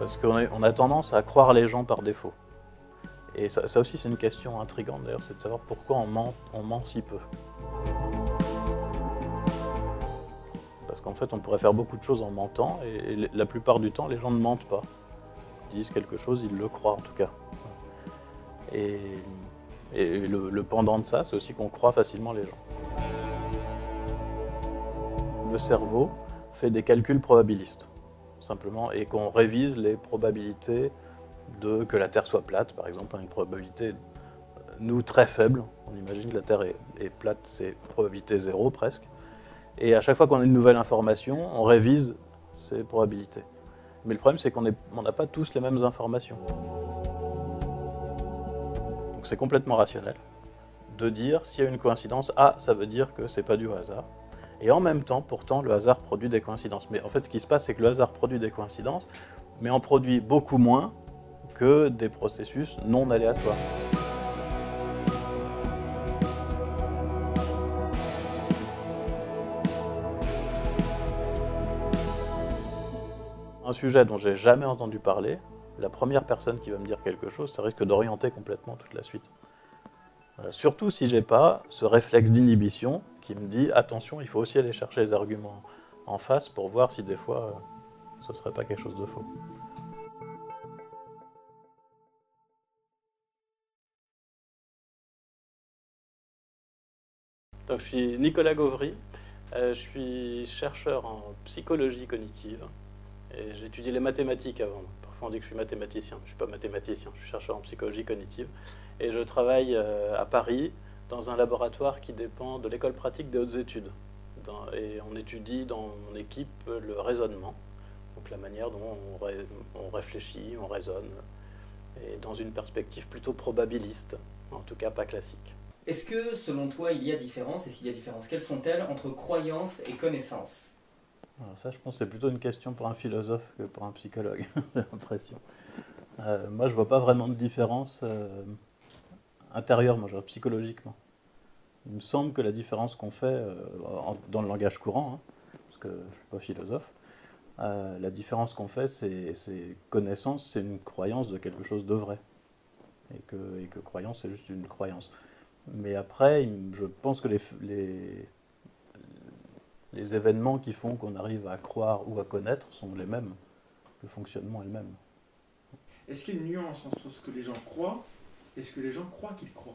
Parce qu'on a tendance à croire les gens par défaut. Et ça aussi, c'est une question intrigante d'ailleurs, c'est de savoir pourquoi on ment si peu. Parce qu'en fait, on pourrait faire beaucoup de choses en mentant, et la plupart du temps, les gens ne mentent pas. Ils disent quelque chose, ils le croient en tout cas. Et le pendant de ça, c'est aussi qu'on croit facilement les gens. Le cerveau fait des calculs probabilistes, simplement, et qu'on révise les probabilités que la Terre soit plate, par exemple, une probabilité, nous, très faible. On imagine que la Terre est plate, c'est probabilité 0 presque. Et à chaque fois qu'on a une nouvelle information, on révise ces probabilités. Mais le problème, c'est qu'on n'a pas tous les mêmes informations. Donc c'est complètement rationnel de dire, s'il y a une coïncidence, ah, ça veut dire que c'est pas du hasard. Et en même temps, pourtant, le hasard produit des coïncidences. Mais en fait, ce qui se passe, c'est que le hasard produit des coïncidences, mais en produit beaucoup moins que des processus non aléatoires. Un sujet dont j'ai jamais entendu parler, la première personne qui va me dire quelque chose, ça risque d'orienter complètement toute la suite. Voilà. Surtout si j'ai pas ce réflexe d'inhibition qui me dit attention, il faut aussi aller chercher les arguments en face pour voir si des fois ce serait pas quelque chose de faux. Donc, je suis Nicolas Gauvry, je suis chercheur en psychologie cognitive et j'étudie les mathématiques avant. Parfois on dit que je suis mathématicien, je ne suis pas mathématicien, je suis chercheur en psychologie cognitive et je travaille à Paris dans un laboratoire qui dépend de l'école pratique des hautes études. Et on étudie dans mon équipe le raisonnement, donc la manière dont on réfléchit, on raisonne, et dans une perspective plutôt probabiliste, en tout cas pas classique. Est-ce que, selon toi, il y a différence, et s'il y a différence, quelles sont-elles entre croyance et connaissance? Alors ça, je pense que c'est plutôt une question pour un philosophe que pour un psychologue, j'ai l'impression. Moi, je vois pas vraiment de différence intérieurement, genre psychologiquement. Il me semble que la différence qu'on fait dans le langage courant, hein, parce que je ne suis pas philosophe, la différence qu'on fait, c'est connaissance, c'est une croyance de quelque chose de vrai. Et que croyance, c'est juste une croyance. Mais après, je pense que les événements qui font qu'on arrive à croire ou à connaître sont les mêmes. Le fonctionnement est le même. Est-ce qu'il y a une nuance entre ce que les gens croient et ce que les gens croient qu'ils croient?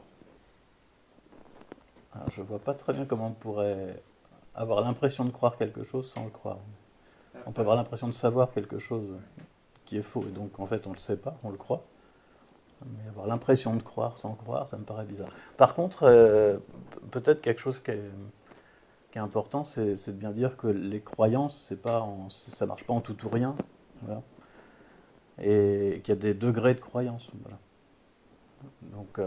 Alors, je ne vois pas très bien comment on pourrait avoir l'impression de croire quelque chose sans le croire. On peut avoir l'impression de savoir quelque chose qui est faux, et donc en fait on ne le sait pas, on le croit. Mais avoir l'impression de croire sans croire, ça me paraît bizarre. Par contre, peut-être quelque chose qui est important, c'est de bien dire que les croyances, ça ne marche pas en tout ou rien. Voilà. Et qu'il y a des degrés de croyance. Voilà. Donc,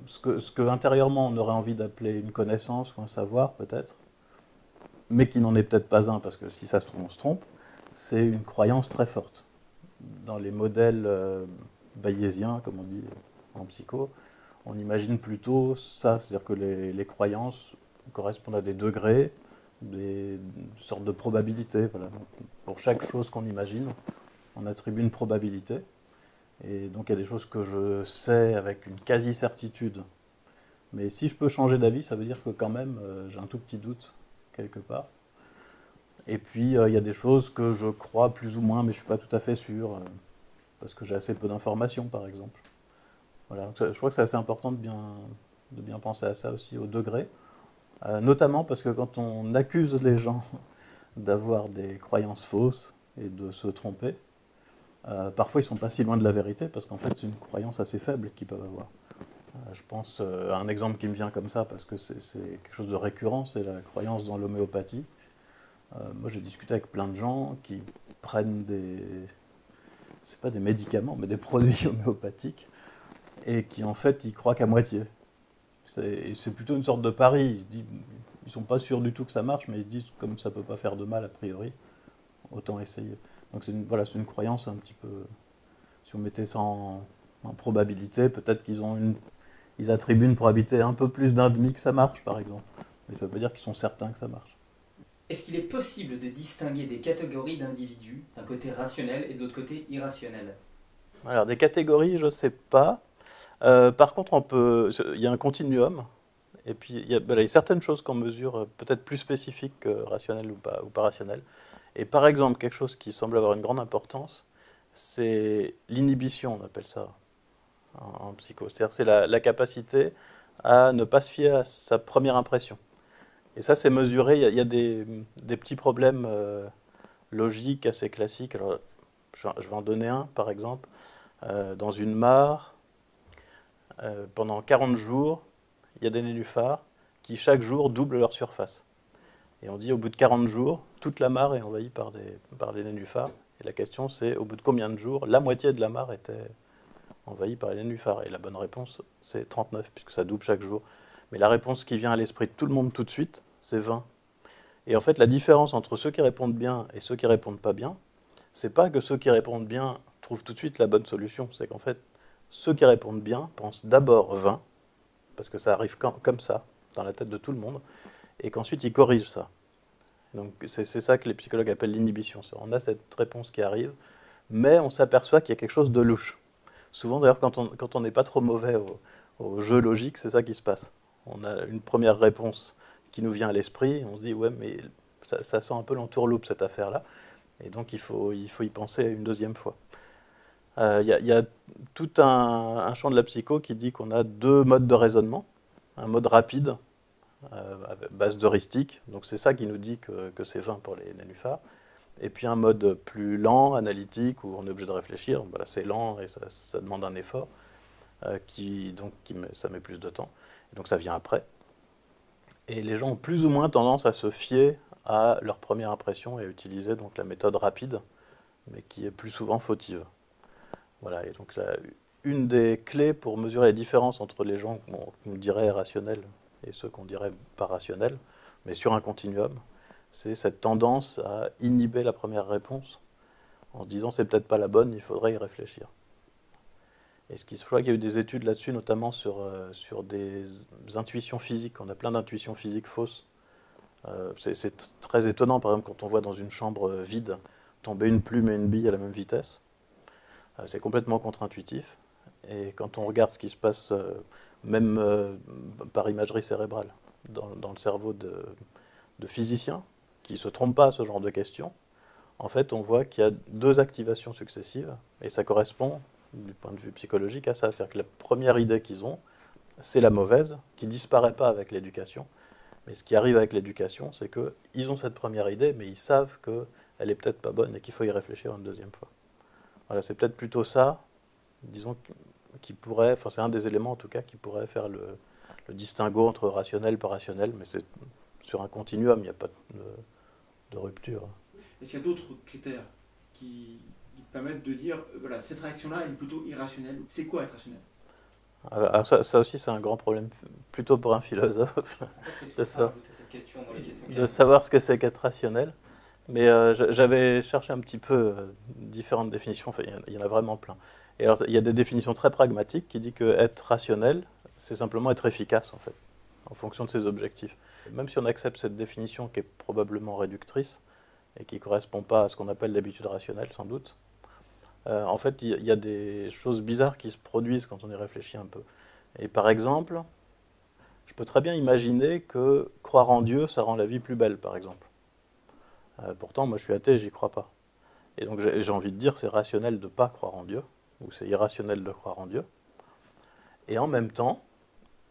ce que intérieurement on aurait envie d'appeler une connaissance ou un savoir, peut-être, mais qui n'en est peut-être pas un, parce que si ça se trouve, on se trompe, c'est une croyance très forte. Dans les modèles bayésiens, comme on dit en psycho, on imagine plutôt ça, c'est-à-dire que les croyances correspondent à des degrés, des sortes de probabilités. Voilà. Donc, pour chaque chose qu'on imagine, on attribue une probabilité. Et donc il y a des choses que je sais avec une quasi-certitude. Mais si je peux changer d'avis, ça veut dire que quand même, j'ai un tout petit doute quelque part. Et puis il y a des choses que je crois plus ou moins, mais je ne suis pas tout à fait sûr, parce que j'ai assez peu d'informations, par exemple. Voilà. Donc, je crois que c'est assez important de bien penser à ça aussi, au degré. Notamment parce que quand on accuse les gens d'avoir des croyances fausses et de se tromper, parfois ils ne sont pas si loin de la vérité, parce qu'en fait c'est une croyance assez faible qu'ils peuvent avoir. Je pense à un exemple qui me vient comme ça, parce que c'est quelque chose de récurrent, c'est la croyance dans l'homéopathie. Moi j'ai discuté avec plein de gens qui prennent c'est pas des médicaments, mais des produits homéopathiques, et qui en fait y croient qu'à moitié. C'est plutôt une sorte de pari. Ils ne sont pas sûrs du tout que ça marche, mais ils se disent comme ça ne peut pas faire de mal a priori, autant essayer. Donc c'est une croyance un petit peu. Si on mettait ça en probabilité, peut-être ils attribuent une probabilité un peu plus d'un demi que ça marche, par exemple. Mais ça veut dire qu'ils sont certains que ça marche. Est-ce qu'il est possible de distinguer des catégories d'individus, d'un côté rationnel et de l'autre côté irrationnel? Alors, des catégories, je ne sais pas. Par contre, il y a un continuum. Et puis, il y a certaines choses qu'on mesure peut-être plus spécifiques que rationnelles ou pas rationnelles. Et par exemple, quelque chose qui semble avoir une grande importance, c'est l'inhibition, on appelle ça en psycho. C'est-à-dire c'est la capacité à ne pas se fier à sa première impression. Et ça, c'est mesuré. Il y a des petits problèmes logiques assez classiques. Alors, je vais en donner un, par exemple. Dans une mare, pendant 40 jours, il y a des nénuphars qui, chaque jour, doublent leur surface. Et on dit, au bout de 40 jours, toute la mare est envahie par les nénuphars. Et la question, c'est, au bout de combien de jours, la moitié de la mare était envahie par les nénuphars? Et la bonne réponse, c'est 39, puisque ça double chaque jour. Mais la réponse qui vient à l'esprit de tout le monde tout de suite, c'est 20. Et en fait, la différence entre ceux qui répondent bien et ceux qui répondent pas bien, c'est pas que ceux qui répondent bien trouvent tout de suite la bonne solution. C'est qu'en fait, ceux qui répondent bien pensent d'abord 20, parce que ça arrive comme ça, dans la tête de tout le monde, et qu'ensuite ils corrigent ça. Donc c'est ça que les psychologues appellent l'inhibition. On a cette réponse qui arrive, mais on s'aperçoit qu'il y a quelque chose de louche. Souvent d'ailleurs, quand on n'est pas trop mauvais au jeu logique, c'est ça qui se passe. On a une première réponse qui nous vient à l'esprit, on se dit ouais mais ça sent un peu l'entourloupe cette affaire-là, et donc il faut y penser une deuxième fois. Il y a tout un champ de la psycho qui dit qu'on a deux modes de raisonnement. Un mode rapide, à base d'heuristique, donc c'est ça qui nous dit que c'est 20 pour les nénuphars. Et puis un mode plus lent, analytique, où on est obligé de réfléchir. Voilà, c'est lent et ça demande un effort, ça met plus de temps. Et donc ça vient après. Et les gens ont plus ou moins tendance à se fier à leur première impression et à utiliser donc la méthode rapide, mais qui est plus souvent fautive. Voilà, et donc là, une des clés pour mesurer les différences entre les gens qu'on dirait rationnels et ceux qu'on dirait pas rationnels, mais sur un continuum, c'est cette tendance à inhiber la première réponse en se disant c'est peut-être pas la bonne, il faudrait y réfléchir. Et je crois qu'il y a eu des études là-dessus, notamment sur des intuitions physiques. On a plein d'intuitions physiques fausses. C'est très étonnant, par exemple, quand on voit dans une chambre vide tomber une plume et une bille à la même vitesse. C'est complètement contre-intuitif. Et quand on regarde ce qui se passe, même par imagerie cérébrale, dans le cerveau de physiciens, qui ne se trompent pas à ce genre de questions, en fait, on voit qu'il y a deux activations successives, et ça correspond, du point de vue psychologique, à ça. C'est-à-dire que la première idée qu'ils ont, c'est la mauvaise, qui ne disparaît pas avec l'éducation. Mais ce qui arrive avec l'éducation, c'est qu'ils ont cette première idée, mais ils savent qu'elle n'est peut-être pas bonne et qu'il faut y réfléchir une deuxième fois. Voilà, c'est peut-être plutôt ça, disons, qui pourrait, enfin c'est un des éléments en tout cas, qui pourrait faire le distinguo entre rationnel et pas rationnel, mais c'est sur un continuum, il n'y a pas de rupture. Est-ce qu'il y a d'autres critères qui permettent de dire, voilà, cette réaction-là, elle est plutôt irrationnelle? C'est quoi être rationnel? Alors ça aussi, c'est un grand problème, plutôt pour un philosophe, de savoir ce que c'est qu'être rationnel. Mais j'avais cherché un petit peu différentes définitions, enfin, il y en a vraiment plein. Et alors, il y a des définitions très pragmatiques qui disent qu'être rationnel, c'est simplement être efficace, en fait, en fonction de ses objectifs. Même si on accepte cette définition qui est probablement réductrice et qui ne correspond pas à ce qu'on appelle l'habitude rationnelle, sans doute, en fait, il y a des choses bizarres qui se produisent quand on y réfléchit un peu. Et par exemple, je peux très bien imaginer que croire en Dieu, ça rend la vie plus belle, par exemple. Pourtant, moi, je suis athée et j'y crois pas. Et donc, j'ai envie de dire, c'est rationnel de ne pas croire en Dieu, ou c'est irrationnel de croire en Dieu. Et en même temps,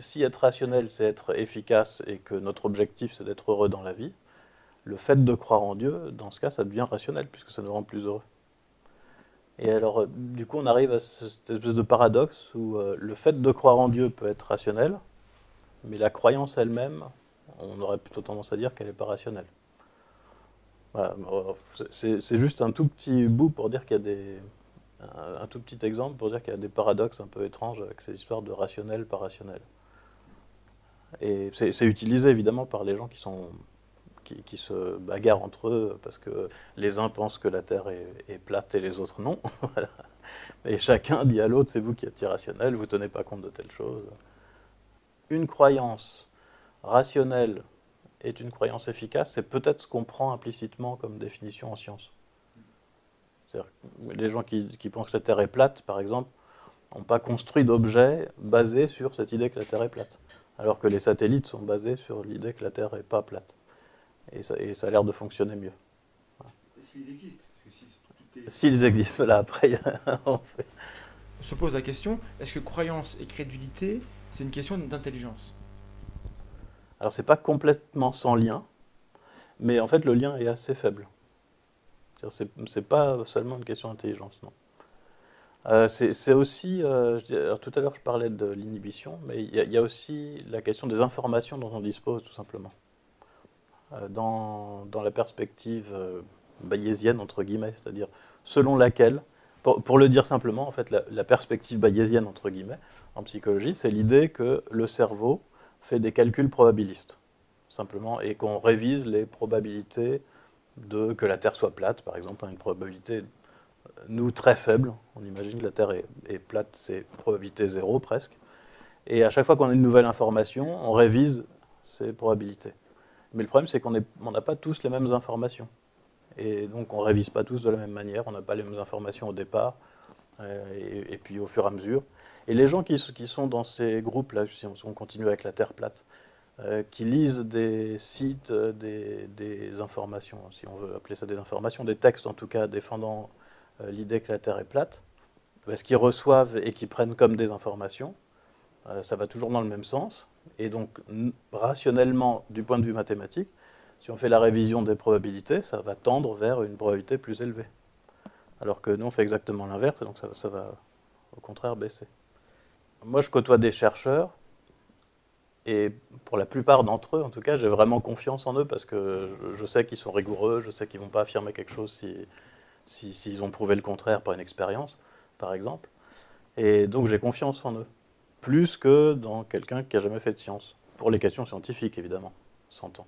si être rationnel, c'est être efficace et que notre objectif, c'est d'être heureux dans la vie, le fait de croire en Dieu, dans ce cas, ça devient rationnel, puisque ça nous rend plus heureux. Et alors, du coup, on arrive à cette espèce de paradoxe où le fait de croire en Dieu peut être rationnel, mais la croyance elle-même, on aurait plutôt tendance à dire qu'elle n'est pas rationnelle. Voilà, c'est juste un tout petit bout pour dire qu'il y a un tout petit exemple pour dire qu'il y a des paradoxes un peu étranges avec ces histoires de rationnel, pas rationnel. Et c'est utilisé évidemment par les gens qui se bagarrent entre eux parce que les uns pensent que la Terre est plate et les autres non. Voilà. Et chacun dit à l'autre, c'est vous qui êtes irrationnel, vous ne tenez pas compte de telle chose. Une croyance rationnelle est une croyance efficace, c'est peut-être ce qu'on prend implicitement comme définition en science. C'est-à-dire que les gens qui pensent que la Terre est plate, par exemple, n'ont pas construit d'objets basés sur cette idée que la Terre est plate, alors que les satellites sont basés sur l'idée que la Terre n'est pas plate. Et ça a l'air de fonctionner mieux. S'ils existent. Parce que S'ils existent, là, après, on se pose la question, est-ce que croyance et crédulité, c'est une question d'intelligence? Alors, c'est pas complètement sans lien, mais en fait, le lien est assez faible. C'est pas seulement une question d'intelligence, non. C'est aussi, alors tout à l'heure je parlais de l'inhibition, mais il y a aussi la question des informations dont on dispose, tout simplement. Dans la perspective bayésienne, entre guillemets, c'est-à-dire selon laquelle, pour le dire simplement, en fait, la perspective bayésienne, entre guillemets, en psychologie, c'est l'idée que le cerveau fait des calculs probabilistes, simplement, et qu'on révise les probabilités que la Terre soit plate, par exemple, une probabilité, nous, très faible. On imagine que la Terre est plate, c'est probabilité zéro, presque. Et à chaque fois qu'on a une nouvelle information, on révise ces probabilités. Mais le problème, c'est qu'on n'a pas tous les mêmes informations. Et donc, on ne révise pas tous de la même manière, on n'a pas les mêmes informations au départ, et puis au fur et à mesure. Et les gens qui sont dans ces groupes-là, si on continue avec la Terre plate, qui lisent des sites, des informations, si on veut appeler ça des informations, des textes en tout cas, défendant l'idée que la Terre est plate, ce qu'ils reçoivent et qu'ils prennent comme des informations, ça va toujours dans le même sens. Et donc, rationnellement, du point de vue mathématique, si on fait la révision des probabilités, ça va tendre vers une probabilité plus élevée. Alors que nous, on fait exactement l'inverse, et donc ça va au contraire baisser. Moi, je côtoie des chercheurs, et pour la plupart d'entre eux, en tout cas, j'ai vraiment confiance en eux, parce que je sais qu'ils sont rigoureux, je sais qu'ils ne vont pas affirmer quelque chose s'ils ont prouvé le contraire par une expérience, par exemple. Et donc, j'ai confiance en eux. Plus que dans quelqu'un qui n'a jamais fait de science. Pour les questions scientifiques, évidemment, s'entend.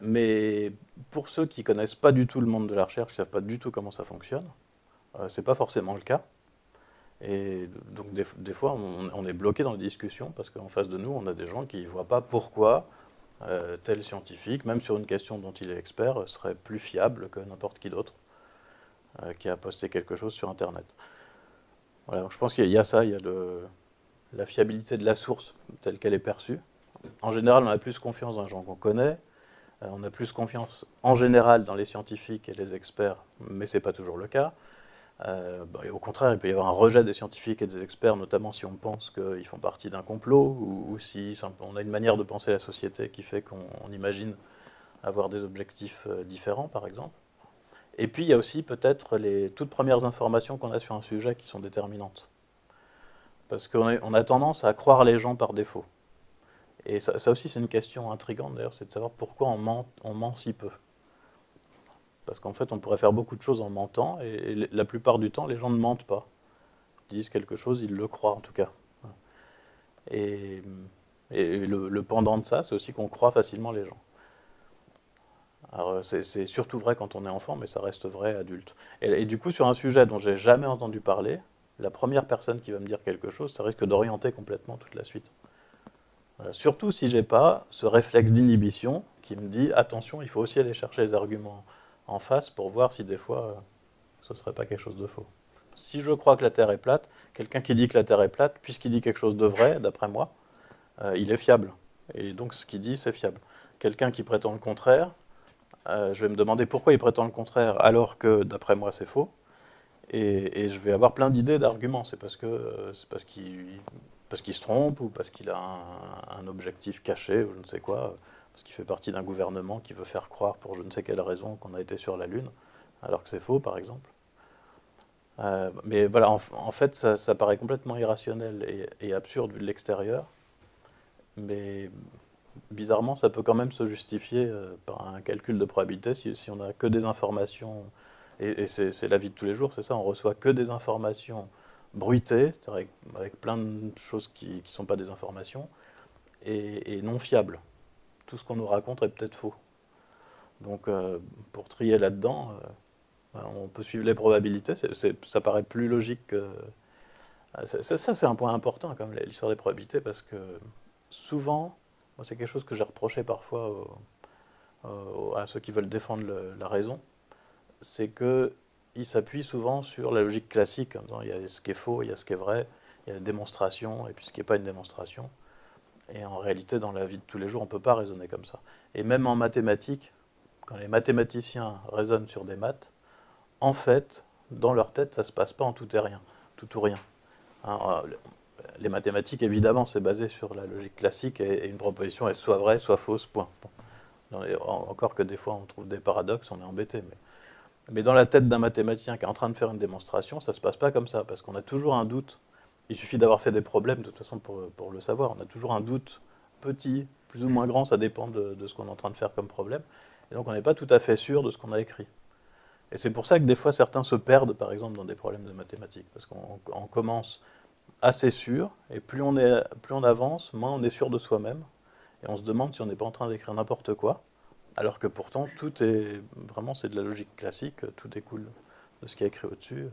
Mais pour ceux qui ne connaissent pas du tout le monde de la recherche, qui ne savent pas du tout comment ça fonctionne, ce n'est pas forcément le cas. Et donc des fois, on est bloqué dans les discussions parce qu'en face de nous, on a des gens qui ne voient pas pourquoi tel scientifique, même sur une question dont il est expert, serait plus fiable que n'importe qui d'autre qui a posté quelque chose sur Internet. Voilà, donc je pense qu'il y a ça, il y a la fiabilité de la source telle qu'elle est perçue. En général, on a plus confiance dans les gens qu'on connaît, on a plus confiance en général dans les scientifiques et les experts, mais ce n'est pas toujours le cas. Et au contraire, il peut y avoir un rejet des scientifiques et des experts, notamment si on pense qu'ils font partie d'un complot, ou si on a une manière de penser la société qui fait qu'on imagine avoir des objectifs différents, par exemple. Et puis, il y a aussi peut-être les toutes premières informations qu'on a sur un sujet qui sont déterminantes. Parce qu'on a tendance à croire les gens par défaut. Et ça aussi, c'est une question intrigante, d'ailleurs, c'est de savoir pourquoi on ment si peu. Parce qu'en fait, on pourrait faire beaucoup de choses en mentant, et la plupart du temps, les gens ne mentent pas. Ils disent quelque chose, ils le croient en tout cas. Et le pendant de ça, c'est aussi qu'on croit facilement les gens. Alors, c'est surtout vrai quand on est enfant, mais ça reste vrai adulte. Et du coup, sur un sujet dont j'ai jamais entendu parler, la première personne qui va me dire quelque chose, ça risque d'orienter complètement toute la suite. Voilà. Surtout si j'ai pas ce réflexe d'inhibition qui me dit attention, il faut aussi aller chercher les arguments en face pour voir si des fois ce ne serait pas quelque chose de faux. Si je crois que la Terre est plate, quelqu'un qui dit que la Terre est plate, puisqu'il dit quelque chose de vrai, d'après moi, il est fiable. Et donc ce qu'il dit, c'est fiable. Quelqu'un qui prétend le contraire, je vais me demander pourquoi il prétend le contraire alors que d'après moi c'est faux. Et je vais avoir plein d'idées, d'arguments. C'est parce qu'il se trompe, ou parce qu'il a un objectif caché, ou je ne sais quoi, parce qu'il fait partie d'un gouvernement qui veut faire croire, pour je ne sais quelle raison, qu'on a été sur la Lune, alors que c'est faux, par exemple. Mais voilà, en fait, ça paraît complètement irrationnel et absurde vu de l'extérieur, mais bizarrement, ça peut quand même se justifier par un calcul de probabilité si on n'a que des informations. Et c'est la vie de tous les jours, c'est ça, on reçoit que des informations bruitées, avec plein de choses qui ne sont pas des informations, et non fiables. Tout ce qu'on nous raconte est peut-être faux. Donc pour trier là-dedans, on peut suivre les probabilités, ça paraît plus logique que... Ça c'est un point important, comme l'histoire des probabilités, parce que souvent, moi, c'est quelque chose que j'ai reproché parfois à ceux qui veulent défendre la raison, c'est qu'ils s'appuient souvent sur la logique classique. Il y a ce qui est faux, il y a ce qui est vrai, il y a la démonstration, et puis ce qui n'est pas une démonstration. Et en réalité, dans la vie de tous les jours, on ne peut pas raisonner comme ça. Et même en mathématiques, quand les mathématiciens raisonnent sur des maths, en fait, dans leur tête, ça ne se passe pas en tout et rien, tout ou rien. Hein, les mathématiques, évidemment, c'est basé sur la logique classique et une proposition est soit vraie, soit fausse, point. Bon. Encore que des fois, on trouve des paradoxes, on est embêté. Mais dans la tête d'un mathématicien qui est en train de faire une démonstration, ça ne se passe pas comme ça, parce qu'on a toujours un doute. Il suffit d'avoir fait des problèmes, de toute façon, pour le savoir. On a toujours un doute petit, plus ou moins grand, ça dépend de ce qu'on est en train de faire comme problème. Et donc, on n'est pas tout à fait sûr de ce qu'on a écrit. Et c'est pour ça que des fois, certains se perdent, par exemple, dans des problèmes de mathématiques, parce qu'on commence assez sûr, et plus on avance, moins on est sûr de soi-même, et on se demande si on n'est pas en train d'écrire n'importe quoi, alors que pourtant, tout est vraiment, c'est de la logique classique, tout découle de ce qui est écrit au-dessus.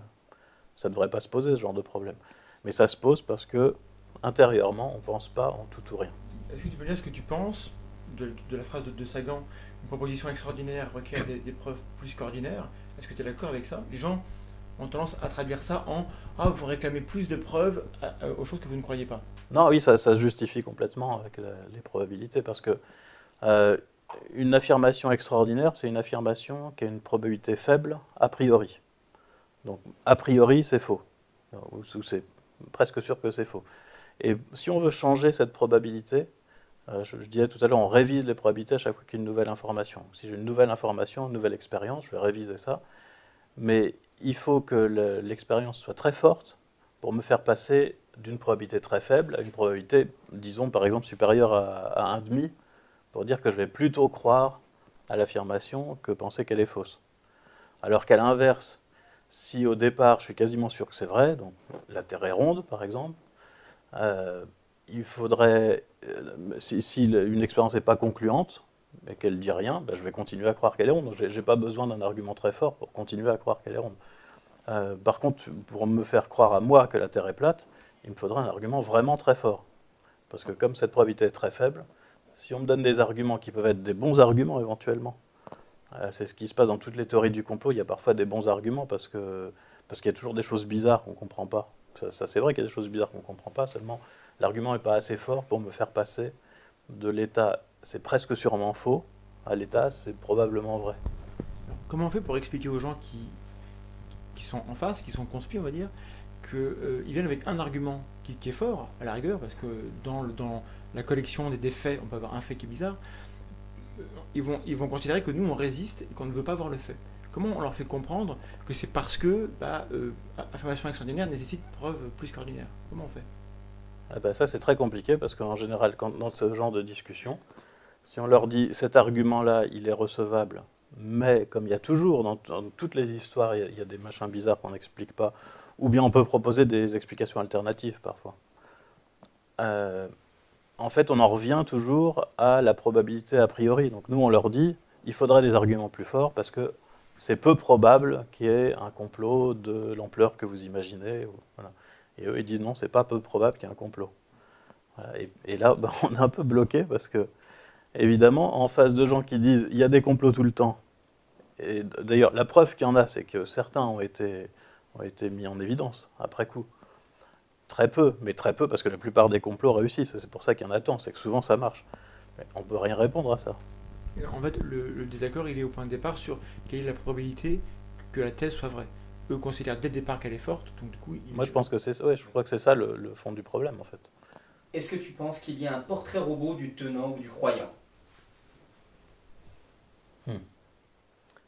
Ça ne devrait pas se poser, ce genre de problème. Mais ça se pose parce que, intérieurement, on ne pense pas en tout ou rien. Est-ce que tu peux dire ce que tu penses de la phrase de Sagan, une proposition extraordinaire requiert des preuves plus qu'ordinaires? Est-ce que tu es d'accord avec ça? Les gens ont tendance à traduire ça en « Ah, vous réclamez plus de preuves aux choses que vous ne croyez pas ». Non, oui, ça se justifie complètement avec les probabilités, parce que une affirmation extraordinaire, c'est une affirmation qui a une probabilité faible a priori. Donc, a priori, c'est faux. Ou c'est presque sûr que c'est faux. Et si on veut changer cette probabilité, je disais tout à l'heure, on révise les probabilités à chaque fois qu'il y a une nouvelle information. Si j'ai une nouvelle information, une nouvelle expérience, je vais réviser ça. Mais il faut que l'expérience soit très forte pour me faire passer d'une probabilité très faible à une probabilité, disons par exemple, supérieure à 1,5, pour dire que je vais plutôt croire à l'affirmation que penser qu'elle est fausse. Alors qu'à l'inverse, si au départ je suis quasiment sûr que c'est vrai, donc la Terre est ronde par exemple, il faudrait, si une expérience n'est pas concluante, et qu'elle ne dit rien, ben je vais continuer à croire qu'elle est ronde. Je n'ai pas besoin d'un argument très fort pour continuer à croire qu'elle est ronde. Par contre, pour me faire croire à moi que la Terre est plate, il me faudra un argument vraiment très fort. Parce que comme cette probabilité est très faible, si on me donne des arguments qui peuvent être des bons arguments éventuellement, c'est ce qui se passe dans toutes les théories du complot, il y a parfois des bons arguments parce qu'il y a toujours des choses bizarres qu'on ne comprend pas. Ça c'est vrai qu'il y a des choses bizarres qu'on ne comprend pas, seulement l'argument n'est pas assez fort pour me faire passer de l'état c'est presque sûrement faux à l'état c'est probablement vrai. Comment on fait pour expliquer aux gens qui sont en face, qui sont conspires, on va dire, qu'ils viennent avec un argument qui est fort, à la rigueur, parce que dans la collection des faits, on peut avoir un fait qui est bizarre, ils vont considérer que nous, on résiste et qu'on ne veut pas voir le fait. Comment on leur fait comprendre que c'est parce que affirmation extraordinaire nécessite preuve plus qu'ordinaire? Comment on fait? Ah ben ça, c'est très compliqué, parce qu'en général, dans ce genre de discussion, si on leur dit cet argument-là, il est recevable, mais comme il y a toujours, dans toutes les histoires, il y a des machins bizarres qu'on n'explique pas, ou bien on peut proposer des explications alternatives parfois. En fait, on en revient toujours à la probabilité a priori. Donc nous, on leur dit, il faudrait des arguments plus forts, parce que c'est peu probable qu'il y ait un complot de l'ampleur que vous imaginez. Voilà. Et eux, ils disent non, c'est pas peu probable qu'il y ait un complot. Voilà. Et là, ben, on est un peu bloqué, parce que évidemment, en face de gens qui disent il y a des complots tout le temps, et d'ailleurs, la preuve qu'il y en a, c'est que certains ont été mis en évidence après coup. Très peu, mais très peu, parce que la plupart des complots réussissent. C'est pour ça qu'il y en a tant, c'est que souvent ça marche. Mais on ne peut rien répondre à ça. En fait, le désaccord, il est au point de départ sur quelle est la probabilité que la thèse soit vraie. Eux considèrent dès le départ qu'elle est forte, donc du coup... Moi, je pense que c'est ça, ouais, je crois que c'est ça le fond du problème, en fait. Est-ce que tu penses qu'il y a un portrait robot du tenant ou du croyant?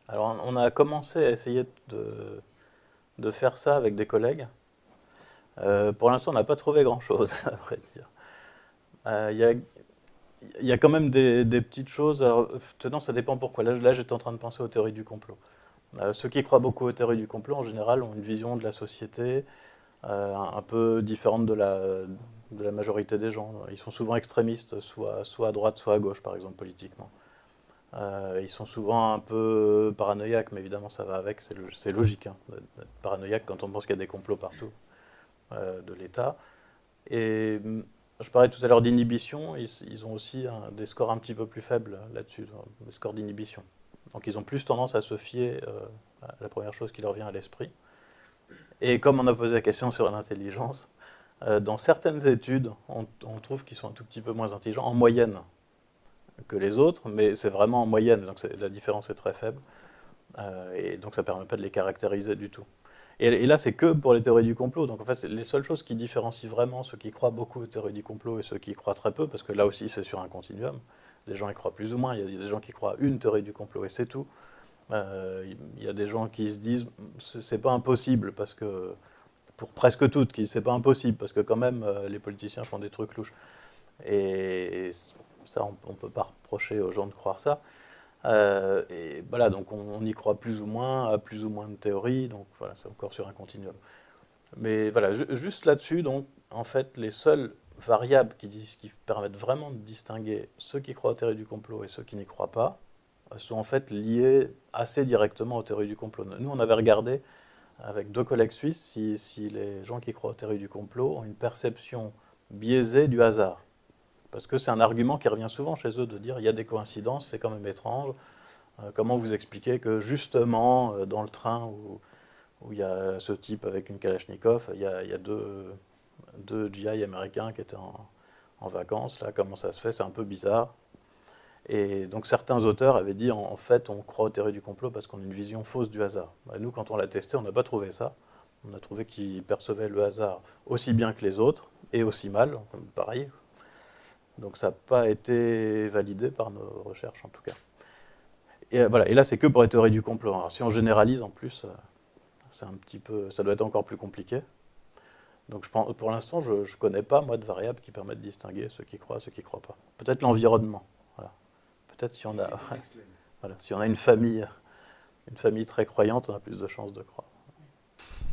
Alors, on a commencé à essayer de faire ça avec des collègues. Pour l'instant, on n'a pas trouvé grand-chose, à vrai dire. Il y a quand même des petites choses. Alors, tenant, ça dépend pourquoi. Là, j'étais en train de penser aux théories du complot. Ceux qui croient beaucoup aux théories du complot, en général, ont une vision de la société un peu différente de la majorité des gens. Ils sont souvent extrémistes, soit à droite, soit à gauche, par exemple, politiquement. Ils sont souvent un peu paranoïaques, mais évidemment, ça va avec, c'est logique, hein, d'être paranoïaque quand on pense qu'il y a des complots partout de l'État. Et je parlais tout à l'heure d'inhibition, ils ont aussi des scores un petit peu plus faibles là-dessus, des scores d'inhibition. Donc ils ont plus tendance à se fier à la première chose qui leur vient à l'esprit. Et comme on a posé la question sur l'intelligence, dans certaines études, on trouve qu'ils sont un tout petit peu moins intelligents en moyenne que les autres, mais c'est vraiment en moyenne, donc la différence est très faible. Et donc ça ne permet pas de les caractériser du tout. Et là, c'est que pour les théories du complot. Donc en fait, c'est les seules choses qui différencient vraiment ceux qui croient beaucoup aux théories du complot et ceux qui y croient très peu, parce que là aussi, c'est sur un continuum. Les gens y croient plus ou moins. Il y a des gens qui croient à une théorie du complot et c'est tout. Il y a des gens qui se disent c'est pas impossible, parce que pour presque toutes, qui c'est pas impossible, parce que quand même, les politiciens font des trucs louches. Et ça, on ne peut pas reprocher aux gens de croire ça. Et voilà, donc on y croit plus ou moins, à plus ou moins de théories, donc voilà, c'est encore sur un continuum. Mais voilà, juste là-dessus, donc, en fait, les seules variables qui permettent vraiment de distinguer ceux qui croient aux théories du complot et ceux qui n'y croient pas, sont en fait liées assez directement aux théories du complot. Nous, on avait regardé avec 2 collègues suisses si les gens qui croient aux théories du complot ont une perception biaisée du hasard. Parce que c'est un argument qui revient souvent chez eux de dire il y a des coïncidences, c'est quand même étrange. Comment vous expliquez que justement, dans le train où il y a ce type avec une Kalachnikov, il y a deux GI américains qui étaient en vacances, là, comment ça se fait, c'est un peu bizarre. Et donc certains auteurs avaient dit en fait on croit aux théories du complot parce qu'on a une vision fausse du hasard. Nous, quand on l'a testé, on n'a pas trouvé ça. On a trouvé qu'ils percevaient le hasard aussi bien que les autres, et aussi mal, pareil. Donc ça n'a pas été validé par nos recherches en tout cas. Et voilà. Et là c'est que pour les théories du complot. Alors, si on généralise en plus, c'est un petit peu, ça doit être encore plus compliqué. Donc pour l'instant je ne connais pas moi de variables qui permettent de distinguer ceux qui croient et ceux qui ne croient pas. Peut-être l'environnement. Voilà. Peut-être si on a, voilà, si on a une famille très croyante, on a plus de chances de croire.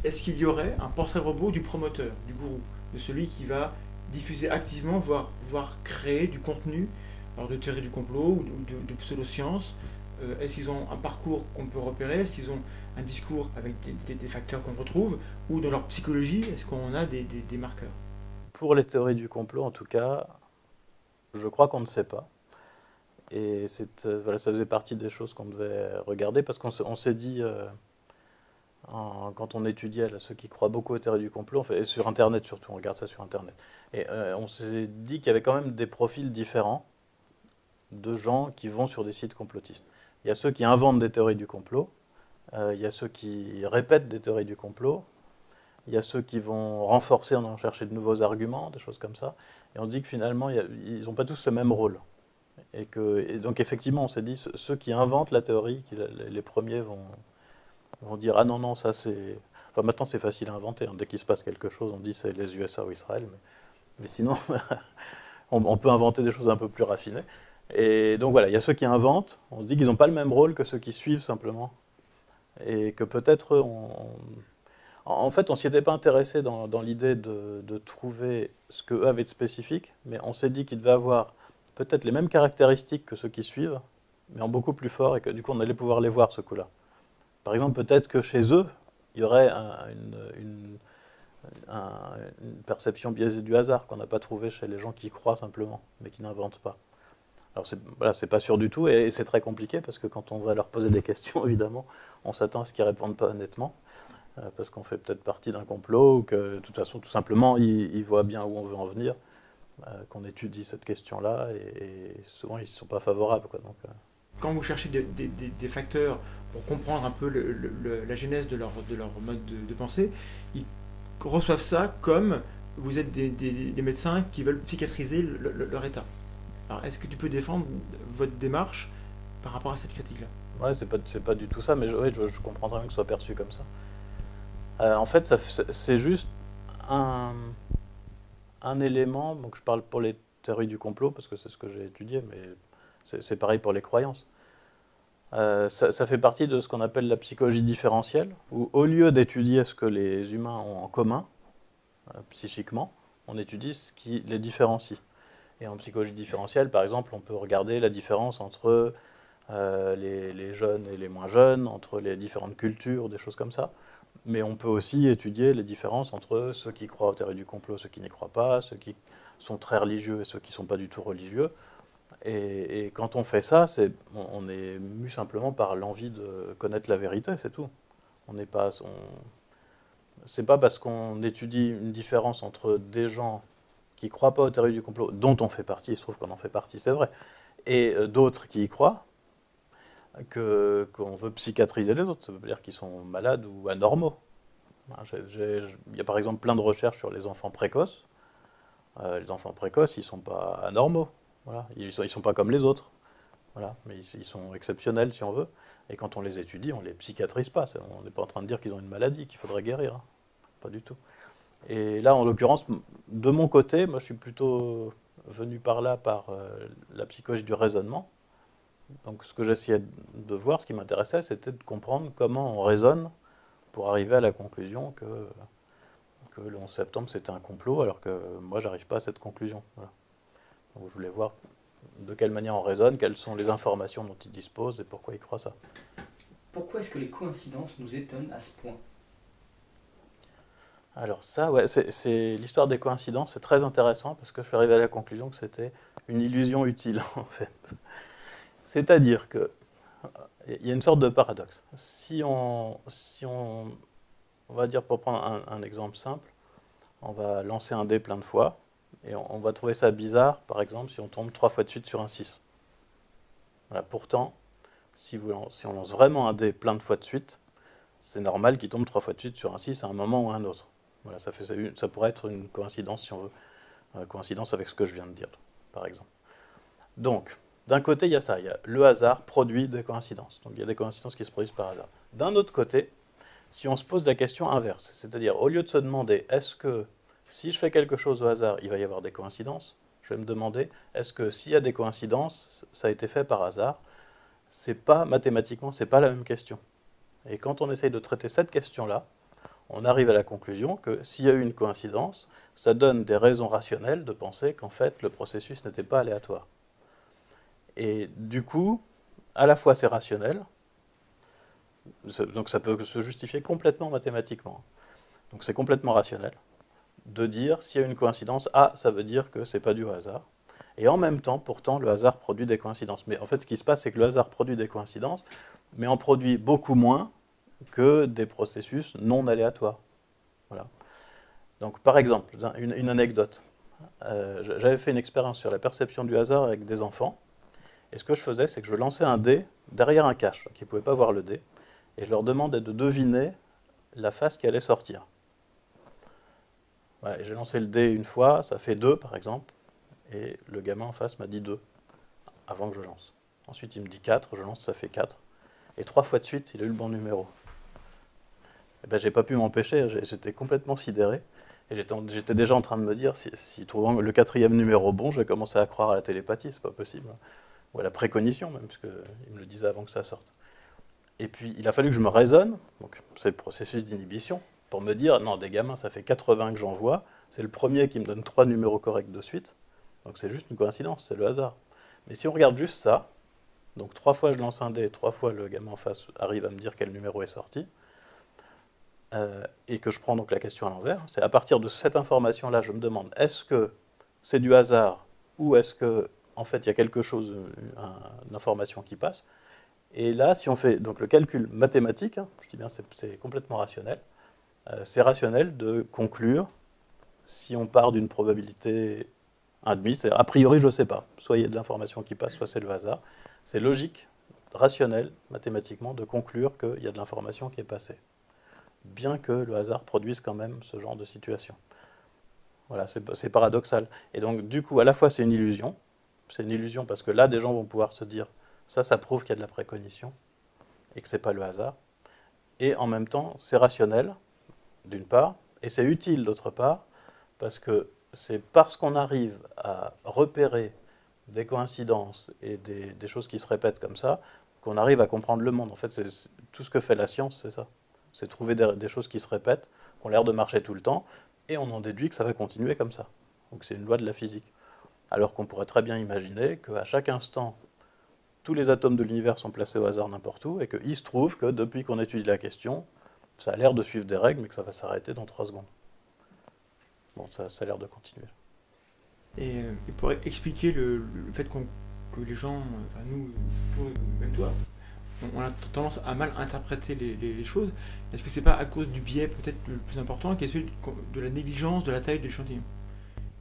Est-ce qu'il y aurait un portrait robot du promoteur, du gourou, de celui qui va diffuser activement, voire créer du contenu, alors de théorie du complot ou de pseudosciences? Est-ce qu'ils ont un parcours qu'on peut repérer? Est-ce qu'ils ont un discours avec des facteurs qu'on retrouve? Ou dans leur psychologie, est-ce qu'on a des marqueurs? Pour les théories du complot, en tout cas, je crois qu'on ne sait pas. Et voilà, ça faisait partie des choses qu'on devait regarder, parce qu'on s'est dit, quand on étudiait là, ceux qui croient beaucoup aux théories du complot, et sur Internet surtout, on regarde ça sur Internet, et on s'est dit qu'il y avait quand même des profils différents de gens qui vont sur des sites complotistes. Il y a ceux qui inventent des théories du complot, il y a ceux qui répètent des théories du complot, il y a ceux qui vont renforcer en allant chercher de nouveaux arguments, des choses comme ça, et on se dit que finalement, ils n'ont pas tous le même rôle. Et donc effectivement, on s'est dit, ceux qui inventent la théorie, les premiers vont dire « Ah non, non, ça c'est... » Enfin maintenant c'est facile à inventer, hein. Dès qu'il se passe quelque chose, on dit c'est les USA ou Israël, mais sinon, on peut inventer des choses un peu plus raffinées. Et donc voilà, il y a ceux qui inventent, on se dit qu'ils n'ont pas le même rôle que ceux qui suivent simplement. Et que peut-être, en fait, on ne s'y était pas intéressé dans l'idée de trouver ce qu'eux avaient de spécifique, mais on s'est dit qu'ils devaient avoir peut-être les mêmes caractéristiques que ceux qui suivent, mais en beaucoup plus fort, et que du coup on allait pouvoir les voir ce coup-là. Par exemple, peut-être que chez eux, il y aurait une perception biaisée du hasard qu'on n'a pas trouvée chez les gens qui croient simplement, mais qui n'inventent pas. Alors voilà, c'est pas sûr du tout, et c'est très compliqué, parce que quand on va leur poser des questions, évidemment, on s'attend à ce qu'ils ne répondent pas honnêtement, parce qu'on fait peut-être partie d'un complot, ou que de toute façon, tout simplement, ils voient bien où on veut en venir, qu'on étudie cette question-là, et souvent ils ne sont pas favorables, quoi, donc, Quand vous cherchez des facteurs pour comprendre un peu la genèse de leur mode de pensée, ils reçoivent ça comme vous êtes des médecins qui veulent psychiatriser leur état. Alors, est-ce que tu peux défendre votre démarche par rapport à cette critique-là? Ouais, c'est pas du tout ça, mais ouais, je comprends très bien que ce soit perçu comme ça. En fait, c'est juste un élément, donc je parle pour les théories du complot, parce que c'est ce que j'ai étudié, mais c'est pareil pour les croyances. Ça fait partie de ce qu'on appelle la psychologie différentielle, où au lieu d'étudier ce que les humains ont en commun, psychiquement, on étudie ce qui les différencie. Et en psychologie différentielle, par exemple, on peut regarder la différence entre les jeunes et les moins jeunes, entre les différentes cultures, des choses comme ça. Mais on peut aussi étudier les différences entre ceux qui croient aux théories du complot, ceux qui n'y croient pas, ceux qui sont très religieux et ceux qui ne sont pas du tout religieux. Et quand on fait ça, on est mu simplement par l'envie de connaître la vérité, c'est tout. C'est pas parce qu'on étudie une différence entre des gens qui ne croient pas aux théories du complot, dont on fait partie, il se trouve qu'on en fait partie, c'est vrai, et d'autres qui y croient, qu'on veut psychiatriser les autres. Ça veut dire qu'ils sont malades ou anormaux. Il y a par exemple plein de recherches sur les enfants précoces. Les enfants précoces, ils ne sont pas anormaux. Voilà. Ils ne sont pas comme les autres. Voilà. Mais ils sont exceptionnels, si on veut. Et quand on les étudie, on ne les psychiatrise pas. On n'est pas en train de dire qu'ils ont une maladie, qu'il faudrait guérir. Hein. Pas du tout. Et là, en l'occurrence, de mon côté, moi je suis plutôt venu par là par la psychologie du raisonnement. Donc ce que j'essayais de voir, ce qui m'intéressait, c'était de comprendre comment on raisonne pour arriver à la conclusion que le 11 septembre c'était un complot, alors que moi j'arrive pas à cette conclusion. Voilà. Donc je voulais voir de quelle manière on raisonne, quelles sont les informations dont ils disposent et pourquoi ils croient ça. Pourquoi est-ce que les coïncidences nous étonnent à ce point? Alors ça, ouais, c'est l'histoire des coïncidences, c'est très intéressant parce que je suis arrivé à la conclusion que c'était une illusion utile en fait. C'est-à-dire que il y a une sorte de paradoxe. Si on va dire, pour prendre un exemple simple, on va lancer un dé plein de fois et on va trouver ça bizarre, par exemple, si on tombe 3 fois de suite sur un 6. Voilà, pourtant, si on lance vraiment un dé plein de fois de suite, c'est normal qu'il tombe 3 fois de suite sur un 6 à un moment ou à un autre. Voilà, ça pourrait être une coïncidence, si on veut, une coïncidence avec ce que je viens de dire, par exemple. Donc, d'un côté, il y a ça, le hasard produit des coïncidences. Donc il y a des coïncidences qui se produisent par hasard. D'un autre côté, si on se pose la question inverse, c'est-à-dire au lieu de se demander est-ce que si je fais quelque chose au hasard, il va y avoir des coïncidences, je vais me demander est-ce que s'il y a des coïncidences, ça a été fait par hasard. C'est pas mathématiquement, c'est pas la même question. Et quand on essaye de traiter cette question-là, on arrive à la conclusion que s'il y a eu une coïncidence, ça donne des raisons rationnelles de penser qu'en fait le processus n'était pas aléatoire. Et du coup, à la fois c'est rationnel, donc ça peut se justifier complètement mathématiquement. Donc c'est complètement rationnel de dire s'il y a une coïncidence, ça veut dire que c'est pas du hasard. Et en même temps, pourtant, le hasard produit des coïncidences. Mais en fait, ce qui se passe, c'est que le hasard produit des coïncidences, mais en produit beaucoup moins que des processus non aléatoires. Voilà. Donc par exemple, une anecdote. J'avais fait une expérience sur la perception du hasard avec des enfants. Et ce que je faisais, c'est que je lançais un dé derrière un cache, qui ne pouvaient pas voir le dé, et je leur demandais de deviner la face qui allait sortir. Voilà, j'ai lancé le dé une fois, ça fait 2 par exemple, et le gamin en face m'a dit 2, avant que je lance. Ensuite il me dit 4, je lance, ça fait 4. Et 3 fois de suite, il a eu le bon numéro. Et ben, j'ai pas pu m'empêcher, j'étais complètement sidéré. Et j'étais déjà en train de me dire, si trouvant le 4e numéro bon, je vais commencer à croire à la télépathie, c'est pas possible. Ou à la précognition même, puisqu'il me le disait avant que ça sorte. Et puis, il a fallu que je me raisonne, donc c'est le processus d'inhibition, pour me dire, non, des gamins, ça fait 80 que j'en vois, c'est le premier qui me donne 3 numéros corrects de suite, donc c'est juste une coïncidence, c'est le hasard. Mais si on regarde juste ça, donc 3 fois je lance un dé, 3 fois le gamin en face arrive à me dire quel numéro est sorti, et que je prends donc la question à l'envers, c'est à partir de cette information-là, je me demande, est-ce que c'est du hasard, ou est-ce que en fait, il y a quelque chose, une information qui passe. Et là, si on fait donc le calcul mathématique, hein, je dis bien c'est complètement rationnel, c'est rationnel de conclure si on part d'une probabilité 1,5, c'est a priori je ne sais pas, soit il y a de l'information qui passe, soit c'est le hasard. C'est logique, rationnel, mathématiquement, de conclure qu'il y a de l'information qui est passée. Bien que le hasard produise quand même ce genre de situation. Voilà, c'est paradoxal. Et donc, du coup, à la fois c'est une illusion parce que là, des gens vont pouvoir se dire ça prouve qu'il y a de la précognition et que ce n'est pas le hasard. Et en même temps, c'est rationnel, d'une part, et c'est utile, d'autre part, parce que c'est parce qu'on arrive à repérer des coïncidences et des choses qui se répètent comme ça qu'on arrive à comprendre le monde. En fait, tout ce que fait la science, c'est ça. C'est trouver des choses qui se répètent, qui ont l'air de marcher tout le temps, et on en déduit que ça va continuer comme ça. Donc c'est une loi de la physique. Alors qu'on pourrait très bien imaginer qu'à chaque instant, tous les atomes de l'univers sont placés au hasard n'importe où, et qu'il se trouve que depuis qu'on étudie la question, ça a l'air de suivre des règles, mais que ça va s'arrêter dans 3 secondes. Bon, ça a l'air de continuer. Et pour expliquer le fait que les gens, enfin nous, même toi, on a tendance à mal interpréter les choses, est-ce que c'est pas à cause du biais peut-être le plus important, qui est celui de la négligence de la taille de l'échantillon?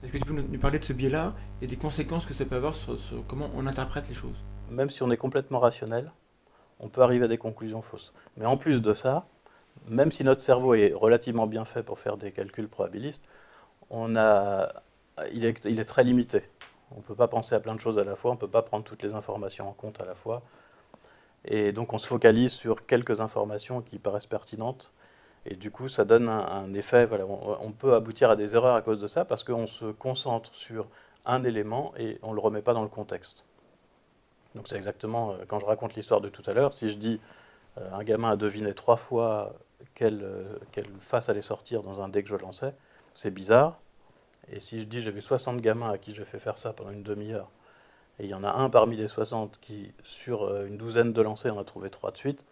Est-ce que tu peux nous parler de ce biais-là et des conséquences que ça peut avoir sur comment on interprète les choses? Même si on est complètement rationnel, on peut arriver à des conclusions fausses. Mais en plus de ça, même si notre cerveau est relativement bien fait pour faire des calculs probabilistes, il est très limité. On ne peut pas penser à plein de choses à la fois, on ne peut pas prendre toutes les informations en compte à la fois. Et donc on se focalise sur quelques informations qui paraissent pertinentes. Et du coup, ça donne un effet, voilà, on peut aboutir à des erreurs à cause de ça, parce qu'on se concentre sur un élément et on ne le remet pas dans le contexte. Donc c'est exactement, quand je raconte l'histoire de tout à l'heure, si je dis un gamin a deviné 3 fois quelle face allait sortir dans un dé que je lançais, c'est bizarre. Et si je dis j'ai vu 60 gamins à qui j'ai fait faire ça pendant une demi-heure, et il y en a un parmi les 60 qui, sur une douzaine de lancers, en a trouvé 3 de suite,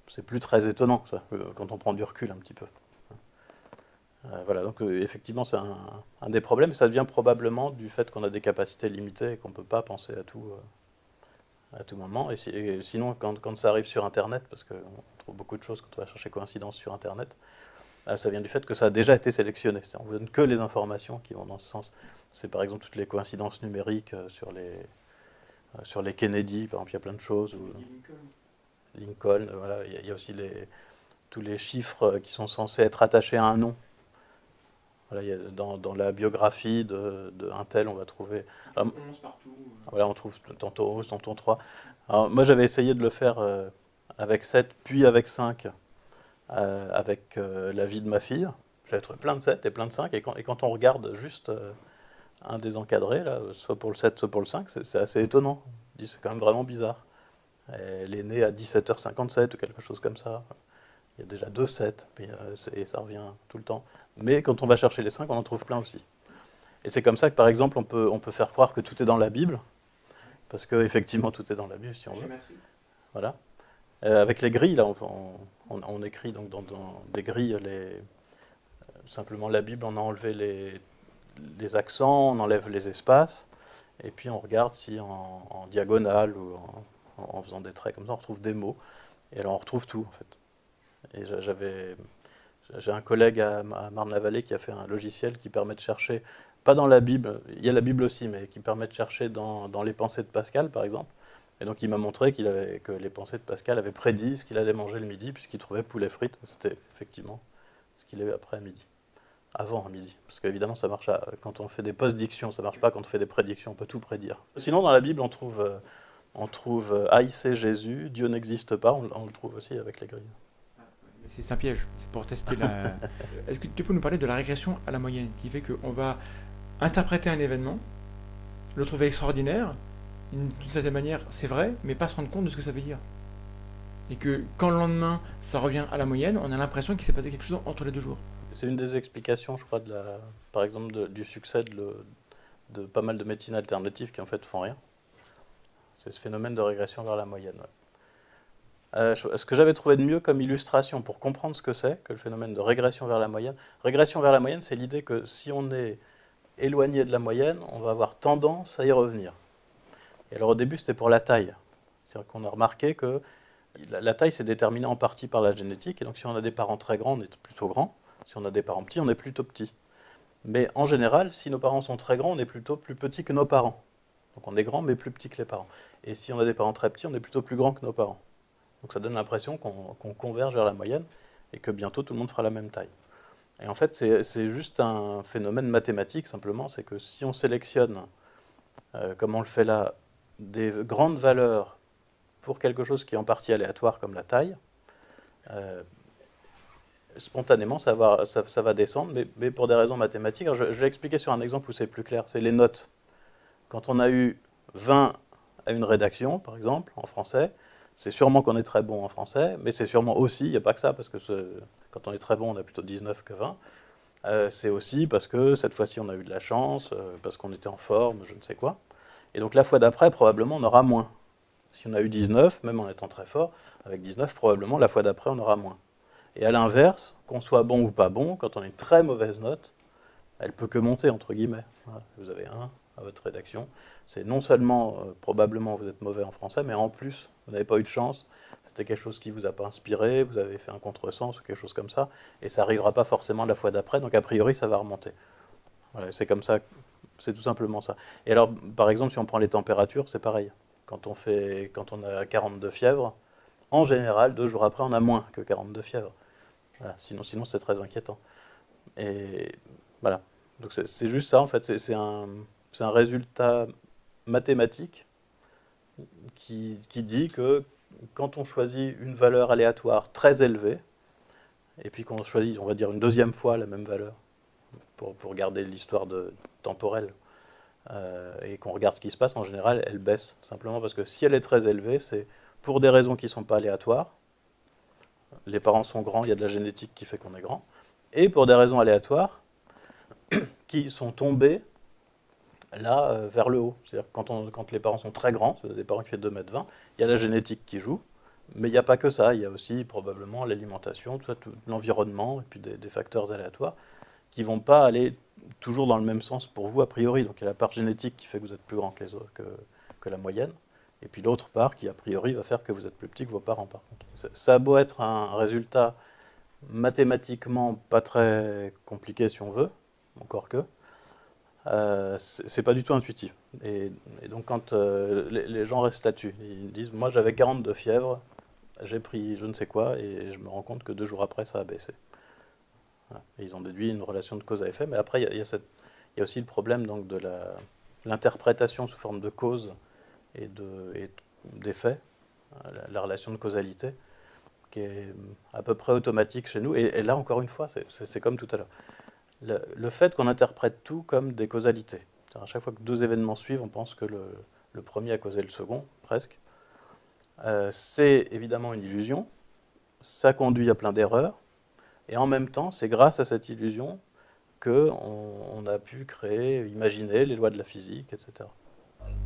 c'est plus très étonnant, ça, quand on prend du recul un petit peu. Voilà, donc effectivement, c'est un des problèmes. Ça vient probablement du fait qu'on a des capacités limitées et qu'on ne peut pas penser à tout moment. Et sinon, quand ça arrive sur Internet, parce qu'on trouve beaucoup de choses quand on va chercher coïncidence sur Internet, ça vient du fait que ça a déjà été sélectionné. On ne vous donne que les informations qui vont dans ce sens. C'est par exemple toutes les coïncidences numériques sur les Kennedy, par exemple, il y a plein de choses. Lincoln, voilà, il y a aussi tous les chiffres qui sont censés être attachés à un nom. Voilà, dans la biographie de un tel, on va trouver... Alors, 11 partout. Voilà, on trouve tantôt 11, tantôt 3. Alors, moi, j'avais essayé de le faire avec 7, puis avec 5, avec la vie de ma fille. J'avais trouvé plein de 7 et plein de 5, et quand on regarde juste un des encadrés, là, soit pour le 7, soit pour le 5, c'est assez étonnant. On dit, c'est quand même vraiment bizarre. Elle est née à 17h57 ou quelque chose comme ça. Il y a déjà 2 7, et ça revient tout le temps. Mais quand on va chercher les 5, on en trouve plein aussi. Et c'est comme ça que, par exemple, on peut faire croire que tout est dans la Bible, parce qu'effectivement, tout est dans la Bible, si on veut. Voilà. Avec les grilles, là, on écrit donc dans des grilles, simplement la Bible, on a enlevé les accents, on enlève les espaces, et puis on regarde si en diagonale ou en faisant des traits comme ça, on retrouve des mots. Et alors on retrouve tout, en fait. Et j'ai un collègue à Marne-la-Vallée qui a fait un logiciel qui permet de chercher, pas dans la Bible, il y a la Bible aussi, mais qui permet de chercher dans les pensées de Pascal, par exemple. Et donc il m'a montré que les pensées de Pascal avaient prédit ce qu'il allait manger le midi, puisqu'il trouvait poulet frites. C'était effectivement ce qu'il a eu après à midi. Avant à midi. Parce qu'évidemment, ça marche quand on fait des post-dictions, ça ne marche pas quand on fait des prédictions, on peut tout prédire. Sinon, dans la Bible, on trouve haïssez Jésus, Dieu n'existe pas, on le trouve aussi avec les grilles. C'est un piège, c'est pour tester la... Est-ce que tu peux nous parler de la régression à la moyenne, qui fait qu'on va interpréter un événement, le trouver extraordinaire, d'une certaine manière c'est vrai, mais pas se rendre compte de ce que ça veut dire. Et que quand le lendemain ça revient à la moyenne, on a l'impression qu'il s'est passé quelque chose entre les 2 jours. C'est une des explications, je crois, par exemple, du succès de pas mal de médecines alternatives qui en fait font rien. C'est ce phénomène de régression vers la moyenne. Ouais. Ce que j'avais trouvé de mieux comme illustration pour comprendre ce que c'est que le phénomène de régression vers la moyenne. Régression vers la moyenne, c'est l'idée que si on est éloigné de la moyenne, on va avoir tendance à y revenir. Et alors au début, c'était pour la taille. C'est-à-dire qu'on a remarqué que la taille, c'est déterminé en partie par la génétique. Et donc si on a des parents très grands, on est plutôt grand. Si on a des parents petits, on est plutôt petit. Mais en général, si nos parents sont très grands, on est plutôt plus petit que nos parents. Donc on est grand, mais plus petit que les parents. Et si on a des parents très petits, on est plutôt plus grand que nos parents. Donc ça donne l'impression qu'on converge vers la moyenne et que bientôt tout le monde fera la même taille. Et en fait, c'est juste un phénomène mathématique, simplement. C'est que si on sélectionne, comme on le fait là, des grandes valeurs pour quelque chose qui est en partie aléatoire, comme la taille, spontanément, ça va descendre, mais pour des raisons mathématiques. Alors, je vais expliquer sur un exemple où c'est plus clair. C'est les notes. Quand on a eu 20 à une rédaction, par exemple, en français, c'est sûrement qu'on est très bon en français, mais c'est sûrement aussi, il n'y a pas que ça, parce que quand on est très bon, on a plutôt 19 que 20. C'est aussi parce que cette fois-ci, on a eu de la chance, parce qu'on était en forme, je ne sais quoi. Et donc la fois d'après, probablement, on aura moins. Si on a eu 19, même en étant très fort, avec 19, probablement la fois d'après, on aura moins. Et à l'inverse, qu'on soit bon ou pas bon, quand on a une très mauvaise note, elle peut que monter, entre guillemets. Voilà, vous avez 1 à votre rédaction. C'est non seulement, probablement, vous êtes mauvais en français, mais en plus, vous n'avez pas eu de chance. C'était quelque chose qui ne vous a pas inspiré, vous avez fait un contresens ou quelque chose comme ça, et ça n'arrivera pas forcément la fois d'après, donc a priori, ça va remonter. Voilà, c'est comme ça, c'est tout simplement ça. Et alors, par exemple, si on prend les températures, c'est pareil. Quand on a 42 fièvres, en général, 2 jours après, on a moins que 42 fièvres. Voilà, sinon c'est très inquiétant. Et voilà. Donc c'est juste ça, en fait. C'est un résultat mathématique qui dit que quand on choisit une valeur aléatoire très élevée, et puis qu'on choisit, on va dire, une deuxième fois la même valeur, pour garder l'histoire temporelle, et qu'on regarde ce qui se passe, en général, elle baisse. Simplement parce que si elle est très élevée, c'est pour des raisons qui ne sont pas aléatoires. Les parents sont grands, il y a de la génétique qui fait qu'on est grand. Et pour des raisons aléatoires, qui sont tombées là, vers le haut. C'est-à-dire que quand les parents sont très grands, c'est des parents qui font 2,20 m, il y a la génétique qui joue. Mais il n'y a pas que ça, il y a aussi probablement l'alimentation, tout l'environnement, et puis des facteurs aléatoires qui ne vont pas aller toujours dans le même sens pour vous a priori. Donc il y a la part génétique qui fait que vous êtes plus grand que les autres, que la moyenne, et puis l'autre part qui a priori va faire que vous êtes plus petit que vos parents par contre. Ça a beau être un résultat mathématiquement pas très compliqué si on veut, encore que, c'est pas du tout intuitif. Et donc quand les gens restent là-dessus, ils disent moi j'avais 42 fièvres, j'ai pris je ne sais quoi et je me rends compte que 2 jours après ça a baissé. Voilà. Et ils ont déduit une relation de cause à effet, mais après il y a aussi le problème donc, de l'interprétation sous forme de cause et d'effet, la relation de causalité, qui est à peu près automatique chez nous. Et là, encore une fois, c'est comme tout à l'heure. Le fait qu'on interprète tout comme des causalités. À chaque fois que 2 événements suivent, on pense que le premier a causé le second, presque. C'est évidemment une illusion. Ça conduit à plein d'erreurs. Et en même temps, c'est grâce à cette illusion qu'on a pu créer, imaginer les lois de la physique, etc.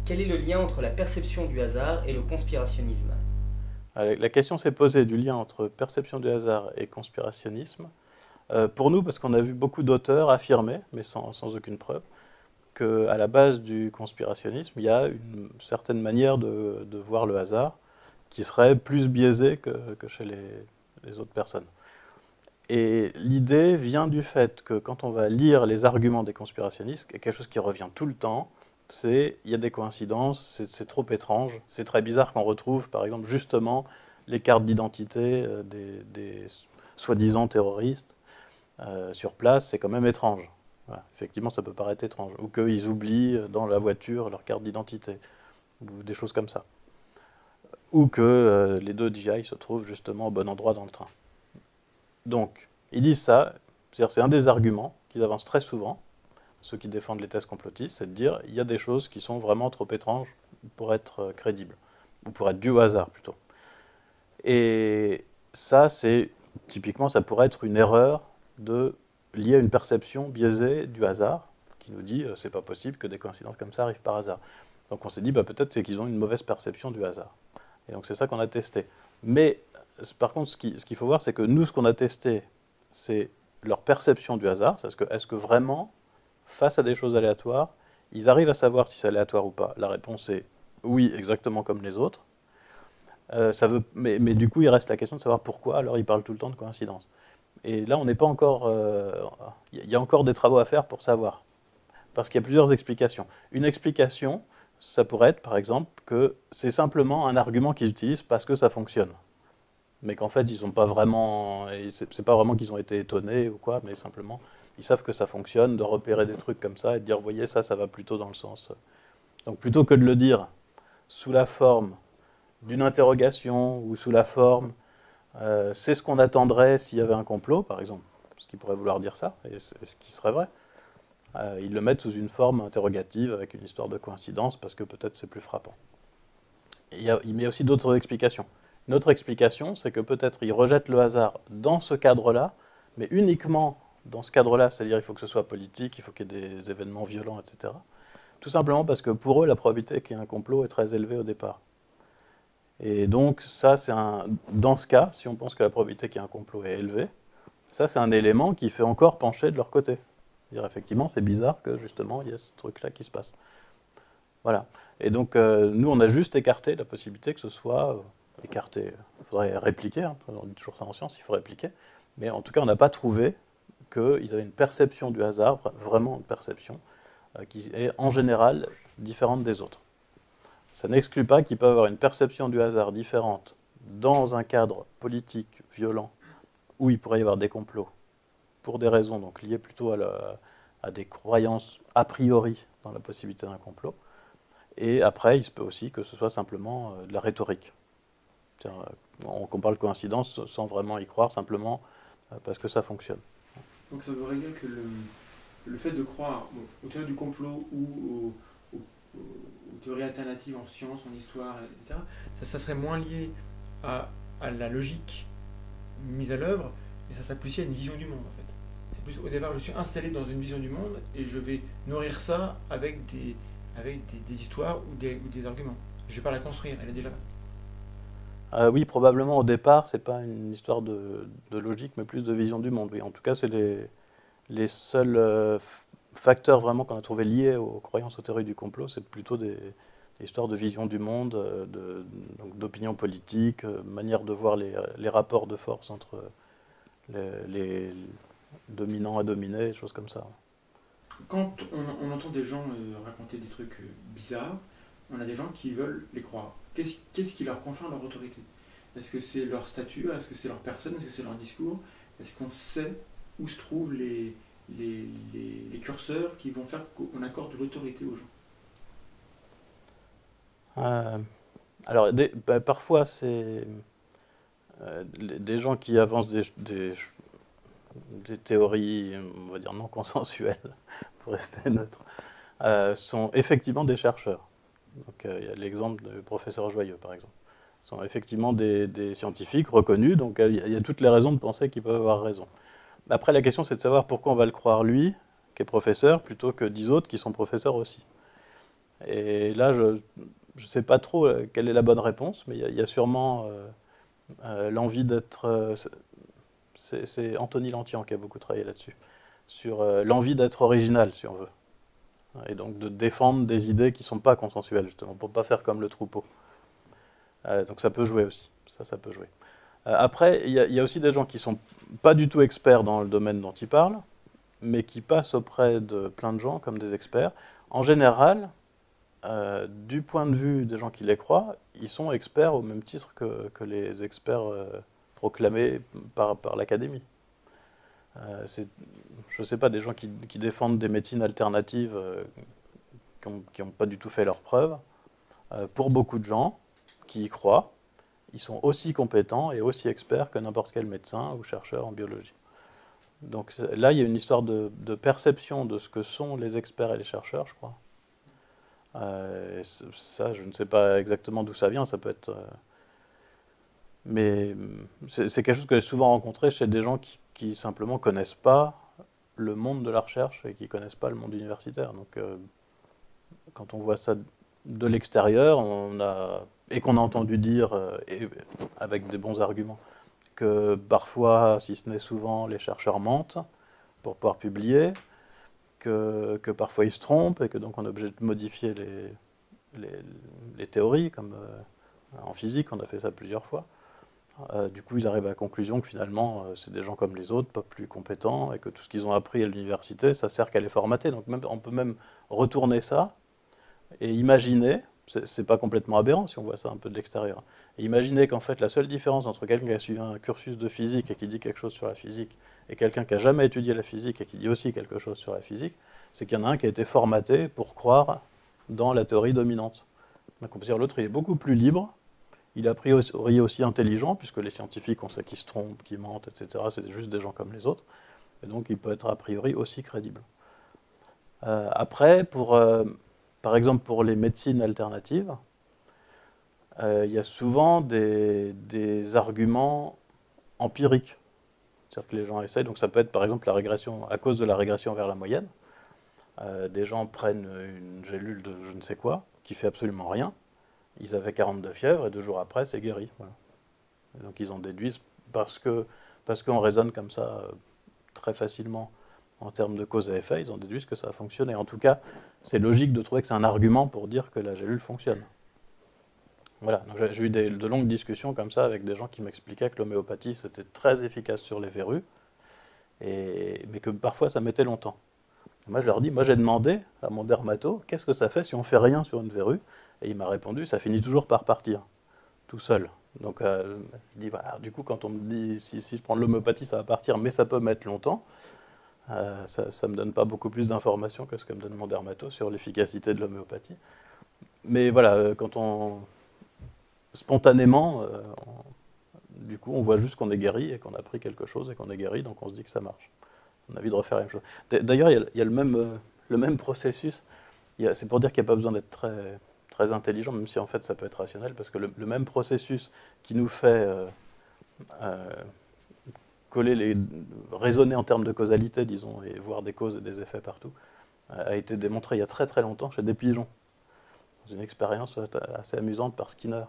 Quel est le lien entre la perception du hasard et le conspirationnisme ? La question s'est posée du lien entre perception du hasard et conspirationnisme. Pour nous, parce qu'on a vu beaucoup d'auteurs affirmer, mais sans aucune preuve, qu'à la base du conspirationnisme, il y a une certaine manière de voir le hasard qui serait plus biaisée que chez les autres personnes. Et l'idée vient du fait que quand on va lire les arguments des conspirationnistes, quelque chose qui revient tout le temps, c'est il y a des coïncidences, c'est trop étrange, c'est très bizarre qu'on retrouve par exemple justement les cartes d'identité des soi-disant terroristes sur place, c'est quand même étrange. Voilà. Effectivement, ça peut paraître étrange. Ou qu'ils oublient dans la voiture leur carte d'identité, ou des choses comme ça. Ou que les 2 GI se trouvent justement au bon endroit dans le train. Donc, ils disent ça, c'est un des arguments qu'ils avancent très souvent, ceux qui défendent les thèses complotistes, c'est de dire il y a des choses qui sont vraiment trop étranges pour être crédibles, ou pour être dues au hasard plutôt. Et ça, typiquement, ça pourrait être une erreur liée à une perception biaisée du hasard, qui nous dit c'est pas possible que des coïncidences comme ça arrivent par hasard. Donc on s'est dit peut-être c'est qu'ils ont une mauvaise perception du hasard. Et donc c'est ça qu'on a testé. Mais par contre, ce qu'il faut voir, c'est que nous, ce qu'on a testé, c'est leur perception du hasard. Est-ce que vraiment, face à des choses aléatoires, ils arrivent à savoir si c'est aléatoire ou pas? La réponse est oui, exactement comme les autres. Mais du coup, il reste la question de savoir pourquoi, alors ils parlent tout le temps de coïncidence. Et là, on n'est pas encore... Il y a encore des travaux à faire pour savoir. Parce qu'il y a plusieurs explications. Une explication, ça pourrait être, par exemple, que c'est simplement un argument qu'ils utilisent parce que ça fonctionne. Mais qu'en fait, ils sont pas vraiment... C'est pas vraiment qu'ils ont été étonnés ou quoi, mais simplement, ils savent que ça fonctionne, de repérer des trucs comme ça et de dire, vous voyez, ça va plutôt dans le sens... Donc plutôt que de le dire sous la forme d'une interrogation ou sous la forme c'est ce qu'on attendrait s'il y avait un complot, par exemple, ce qui pourrait vouloir dire ça, et ce qui serait vrai, ils le mettent sous une forme interrogative avec une histoire de coïncidence parce que peut-être c'est plus frappant. Il y a aussi d'autres explications. Une autre explication, c'est que peut-être ils rejettent le hasard dans ce cadre-là, mais uniquement dans ce cadre-là, c'est-à-dire il faut que ce soit politique, il faut qu'il y ait des événements violents, etc. Tout simplement parce que pour eux, la probabilité qu'il y ait un complot est très élevée au départ. Et donc, ça, dans ce cas, si on pense que la probabilité qu'il y ait un complot est élevée, ça, c'est un élément qui fait encore pencher de leur côté. C'est-à-dire, effectivement, c'est bizarre que, justement, il y a ce truc-là qui se passe. Voilà. Et donc, nous, on a juste écarté la possibilité que ce soit écarté. Il faudrait répliquer, hein, on dit toujours ça en science, il faut répliquer. Mais en tout cas, on n'a pas trouvé qu'ils avaient une perception du hasard, vraiment une perception, qui est en général différente des autres. Ça n'exclut pas qu'ils peuvent avoir une perception du hasard différente dans un cadre politique violent où il pourrait y avoir des complots pour des raisons donc liées plutôt à des croyances a priori dans la possibilité d'un complot. Et après, il se peut aussi que ce soit simplement de la rhétorique. On parle de coïncidence sans vraiment y croire, simplement parce que ça fonctionne. Donc ça voudrait dire que le fait de croire aux théories du complot ou aux théories alternatives en sciences, en histoire, etc., ça serait moins lié à la logique mise à l'œuvre, et ça serait plus lié à une vision du monde, en fait. C'est plus, au départ, je suis installé dans une vision du monde, et je vais nourrir ça avec des histoires ou des arguments. Je ne vais pas la construire, elle est déjà là. Oui, probablement au départ, c'est pas une histoire de logique, mais plus de vision du monde. Oui. En tout cas, c'est les seuls facteurs vraiment qu'on a trouvé liés aux croyances, aux théories du complot, c'est plutôt des histoires de vision du monde, d'opinion politique, manière de voir les rapports de force entre les dominants et dominés, des choses comme ça. Quand on entend des gens raconter des trucs bizarres, on a des gens qui veulent les croire. Qu'est-ce qui leur confère leur autorité? Est-ce que c'est leur statut? Est-ce que c'est leur personne? Est-ce que c'est leur discours? Est-ce qu'on sait où se trouvent les curseurs qui vont faire qu'on accorde de l'autorité aux gens? Alors, parfois, c'est des gens qui avancent des théories, on va dire non consensuelles, pour rester neutre, sont effectivement des chercheurs. Donc, il y a l'exemple du professeur Joyeux, par exemple. Ce sont effectivement des scientifiques reconnus, donc il y a toutes les raisons de penser qu'ils peuvent avoir raison. Après, la question, c'est de savoir pourquoi on va le croire lui, qui est professeur, plutôt que 10 autres qui sont professeurs aussi. Et là, je ne sais pas trop quelle est la bonne réponse, mais il y a sûrement l'envie d'être... c'est Anthony Lantian qui a beaucoup travaillé là-dessus, sur l'envie d'être original, si on veut. Et donc de défendre des idées qui ne sont pas consensuelles, justement, pour ne pas faire comme le troupeau. Donc ça peut jouer aussi, ça peut jouer. Après, il y a aussi des gens qui ne sont pas du tout experts dans le domaine dont ils parlent, mais qui passent auprès de plein de gens comme des experts. En général, du point de vue des gens qui les croient, ils sont experts au même titre que les experts proclamés par l'Académie. Je ne sais pas, des gens qui défendent des médecines alternatives qui n'ont pas du tout fait leurs preuves. Pour beaucoup de gens qui y croient, ils sont aussi compétents et aussi experts que n'importe quel médecin ou chercheur en biologie. Donc là, il y a une histoire de perception de ce que sont les experts et les chercheurs, je crois. Ça, je ne sais pas exactement d'où ça vient, ça peut être... mais c'est quelque chose que j'ai souvent rencontré chez des gens qui simplement ne connaissent pas le monde de la recherche et qui ne connaissent pas le monde universitaire. Donc quand on voit ça de l'extérieur, et qu'on a entendu dire, avec des bons arguments, que parfois, si ce n'est souvent, les chercheurs mentent pour pouvoir publier, que parfois ils se trompent, et que donc on est obligé de modifier les théories, comme en physique, on a fait ça plusieurs fois. Du coup, ils arrivent à la conclusion que finalement, c'est des gens comme les autres, pas plus compétents, et que tout ce qu'ils ont appris à l'université, ça sert qu'à les formater. Donc on peut même retourner ça et imaginer, c'est pas complètement aberrant si on voit ça un peu de l'extérieur, et imaginer qu'en fait la seule différence entre quelqu'un qui a suivi un cursus de physique et qui dit quelque chose sur la physique, et quelqu'un qui n'a jamais étudié la physique et qui dit aussi quelque chose sur la physique, c'est qu'il y en a un qui a été formaté pour croire dans la théorie dominante. Donc on peut dire l'autre il est beaucoup plus libre, il est a priori aussi intelligent, puisque les scientifiques, on sait qu'ils se trompent, qu'ils mentent, etc. C'est juste des gens comme les autres. Et donc, il peut être a priori aussi crédible. Après, par exemple, pour les médecines alternatives, il y a souvent des arguments empiriques. C'est-à-dire que les gens essayent, donc ça peut être par exemple la régression, à cause de la régression vers la moyenne. Des gens prennent une gélule de je ne sais quoi, qui fait absolument rien, Ils avaient 42 fièvres et 2 jours après, c'est guéri. Voilà. Et donc ils en déduisent parce qu'on raisonne comme ça très facilement en termes de cause à effet, ils en déduisent que ça a fonctionné. En tout cas, c'est logique de trouver que c'est un argument pour dire que la gélule fonctionne. Voilà, donc j'ai eu de longues discussions comme ça avec des gens qui m'expliquaient que l'homéopathie c'était très efficace sur les verrues, mais que parfois ça mettait longtemps. Et moi je leur dis, moi j'ai demandé à mon dermato, qu'est-ce que ça fait si on fait rien sur une verrue? Et il m'a répondu, ça finit toujours par partir, tout seul. Donc il dit, voilà, du coup quand on me dit, si je prends de l'homéopathie ça va partir, mais ça peut mettre longtemps, ça ne me donne pas beaucoup plus d'informations que ce que me donne mon dermato sur l'efficacité de l'homéopathie. Mais voilà, quand on... spontanément, du coup, on voit juste qu'on est guéri et qu'on a pris quelque chose et qu'on est guéri, donc on se dit que ça marche. On a envie de refaire la même chose. D'ailleurs, il y a le même processus. C'est pour dire qu'il n'y a pas besoin d'être très, très intelligent, même si en fait ça peut être rationnel, parce que le même processus qui nous fait raisonner en termes de causalité, disons, et voir des causes et des effets partout, a été démontré il y a très très longtemps chez des pigeons. C'est une expérience assez amusante par Skinner.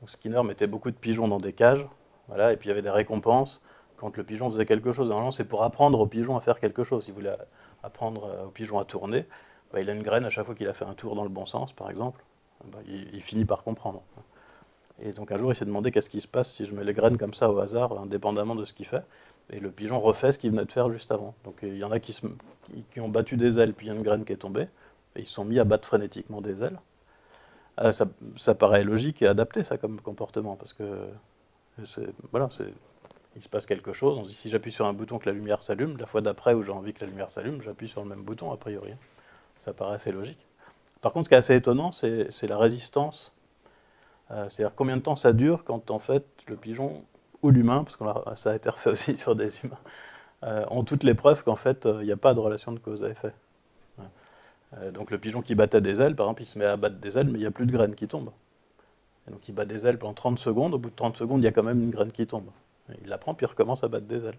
Donc Skinner mettait beaucoup de pigeons dans des cages, voilà, et puis il y avait des récompenses quand le pigeon faisait quelque chose. Normalement, c'est pour apprendre au pigeon à faire quelque chose. Il voulait apprendre au pigeon à tourner. Bah, il a une graine à chaque fois qu'il a fait un tour dans le bon sens, par exemple. Bah, il finit par comprendre. Et donc un jour, il s'est demandé qu'est-ce qui se passe si je mets les graines comme ça au hasard, indépendamment de ce qu'il fait. Et le pigeon refait ce qu'il venait de faire juste avant. Donc il y en a qui ont battu des ailes, puis il y a une graine qui est tombée. Et ils se sont mis à battre frénétiquement des ailes. Ça paraît logique et adapté, ça, comme comportement, parce que voilà, il se passe quelque chose. On se dit, si j'appuie sur un bouton que la lumière s'allume, la fois d'après où j'ai envie que la lumière s'allume, j'appuie sur le même bouton, a priori. Ça paraît assez logique. Par contre, ce qui est assez étonnant, c'est la résistance. C'est-à-dire combien de temps ça dure quand, en fait, le pigeon ou l'humain, parce que ça a été refait aussi sur des humains, ont toutes les preuves qu'en fait, il n'y a pas de relation de cause à effet. Donc le pigeon qui battait des ailes, par exemple, il se met à battre des ailes, mais il n'y a plus de graines qui tombent. Et donc il bat des ailes pendant 30 secondes, au bout de 30 secondes, il y a quand même une graine qui tombe. Il la prend, puis il recommence à battre des ailes.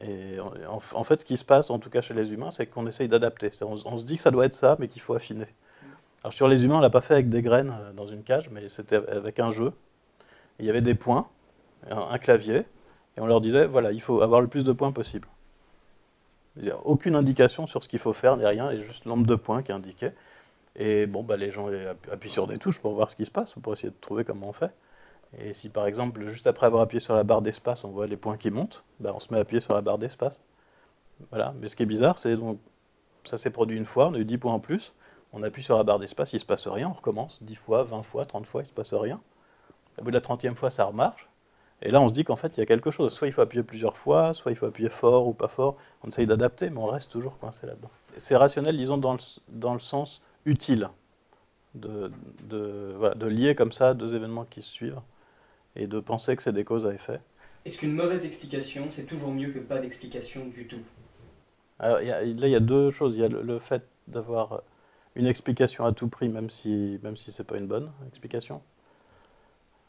Et en fait, ce qui se passe, en tout cas chez les humains, c'est qu'on essaye d'adapter. On se dit que ça doit être ça, mais qu'il faut affiner. Alors sur les humains, on ne l'a pas fait avec des graines dans une cage, mais c'était avec un jeu. Et il y avait des points, un clavier, et on leur disait, voilà, il faut avoir le plus de points possible. Il n'y a aucune indication sur ce qu'il faut faire, ni rien, il y a juste le nombre de points qui est indiqué. Et bon, bah, les gens appuient sur des touches pour voir ce qui se passe, ou pour essayer de trouver comment on fait. Et si par exemple, juste après avoir appuyé sur la barre d'espace, on voit les points qui montent, bah, on se met à appuyer sur la barre d'espace. Voilà. Mais ce qui est bizarre, c'est donc ça s'est produit une fois, on a eu 10 points en plus, on appuie sur la barre d'espace, il ne se passe rien, on recommence 10 fois, 20 fois, 30 fois, il ne se passe rien. Au bout de la 30e fois, ça remarche. Et là, on se dit qu'en fait, il y a quelque chose. Soit il faut appuyer plusieurs fois, soit il faut appuyer fort ou pas fort. On essaye d'adapter, mais on reste toujours coincé là-dedans. C'est rationnel, disons, dans le sens utile, voilà, de lier comme ça deux événements qui se suivent et de penser que c'est des causes à effet. Est-ce qu'une mauvaise explication, c'est toujours mieux que pas d'explication du tout? Alors, là, il y a deux choses. Il y a le fait d'avoir une explication à tout prix, même si ce n'est pas une bonne explication.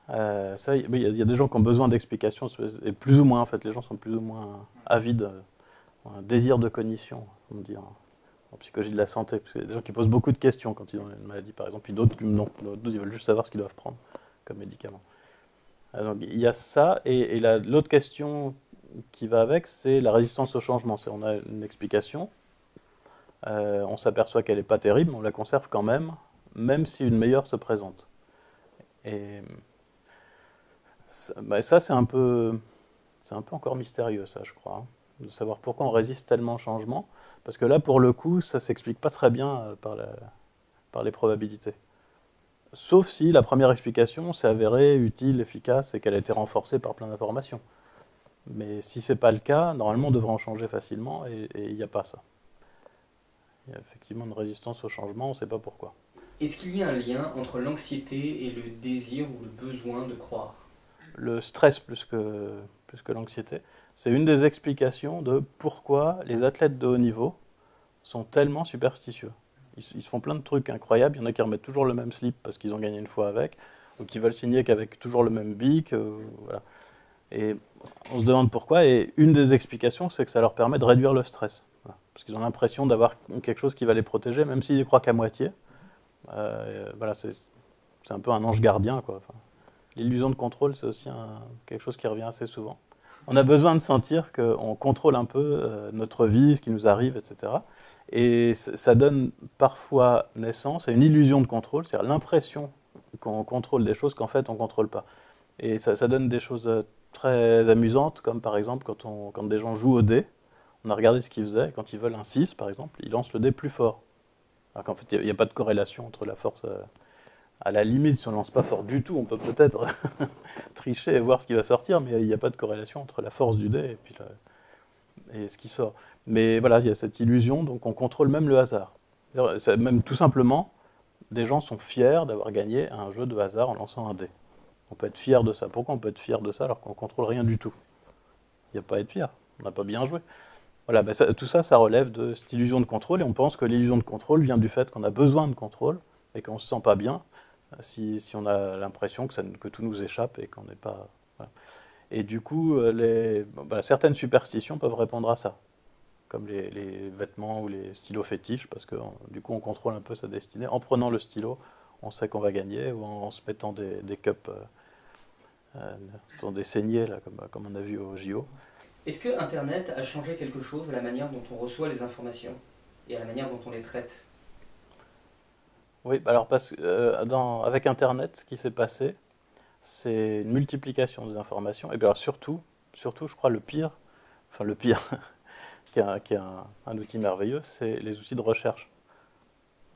Il y a des gens qui ont besoin d'explications, et plus ou moins, en fait, les gens sont plus ou moins avides, un désir de cognition, on me dit, en psychologie de la santé, parce qu'il y a des gens qui posent beaucoup de questions quand ils ont une maladie, par exemple, puis d'autres, non, d'autres, ils veulent juste savoir ce qu'ils doivent prendre comme médicament. Donc, il y a ça, et l'autre question qui va avec, c'est la résistance au changement. On a une explication, on s'aperçoit qu'elle n'est pas terrible, mais on la conserve quand même si une meilleure se présente. Et ça, c'est un peu encore mystérieux, ça, je crois, hein, de savoir pourquoi on résiste tellement au changement, parce que là, pour le coup, ça ne s'explique pas très bien par les probabilités. Sauf si la première explication s'est avérée utile, efficace, et qu'elle a été renforcée par plein d'informations. Mais si ce n'est pas le cas, normalement, on devrait en changer facilement, et il n'y a pas ça. Il y a effectivement une résistance au changement, on ne sait pas pourquoi. Est-ce qu'il y a un lien entre l'anxiété et le désir ou le besoin de croire? Le stress plus que l'anxiété, c'est une des explications de pourquoi les athlètes de haut niveau sont tellement superstitieux. Ils se font plein de trucs incroyables, il y en a qui remettent toujours le même slip parce qu'ils ont gagné une fois avec, ou qui veulent signer qu'avec toujours le même bic, voilà. Et on se demande pourquoi, et une des explications, c'est que ça leur permet de réduire le stress. Voilà. Parce qu'ils ont l'impression d'avoir quelque chose qui va les protéger, même s'ils y croient qu'à moitié. Voilà, c'est un peu un ange gardien, quoi. Enfin, l'illusion de contrôle, c'est aussi quelque chose qui revient assez souvent. On a besoin de sentir qu'on contrôle un peu notre vie, ce qui nous arrive, etc. Et ça donne parfois naissance à une illusion de contrôle, c'est-à-dire l'impression qu'on contrôle des choses qu'en fait on ne contrôle pas. Et ça donne des choses très amusantes, comme par exemple quand des gens jouent au dé, on a regardé ce qu'ils faisaient, quand ils veulent un 6 par exemple, ils lancent le dé plus fort. Alors qu'en fait il n'y a pas de corrélation entre la force... à la limite, si on ne lance pas fort du tout, on peut peut-être tricher et voir ce qui va sortir, mais il n'y a pas de corrélation entre la force du dé et ce qui sort. Mais voilà, il y a cette illusion, donc on contrôle même le hasard. Même tout simplement, des gens sont fiers d'avoir gagné un jeu de hasard en lançant un dé. On peut être fier de ça. Pourquoi on peut être fier de ça alors qu'on ne contrôle rien du tout? Il n'y a pas à être fier, on n'a pas bien joué. Voilà, ben tout ça, ça relève de cette illusion de contrôle, et on pense que l'illusion de contrôle vient du fait qu'on a besoin de contrôle, et qu'on ne se sent pas bien, si on a l'impression que tout nous échappe et qu'on n'est pas... Voilà. Et du coup, certaines superstitions peuvent répondre à ça, comme les vêtements ou les stylos fétiches, parce que du coup on contrôle un peu sa destinée. En prenant le stylo, on sait qu'on va gagner, ou en se mettant des cups dans des saignées, là, comme on a vu au JO. Est-ce que Internet a changé quelque chose à la manière dont on reçoit les informations et à la manière dont on les traite? Oui, alors avec Internet, ce qui s'est passé, c'est une multiplication des informations, et bien alors surtout, je crois, le pire, qui est un outil merveilleux, c'est les outils de recherche.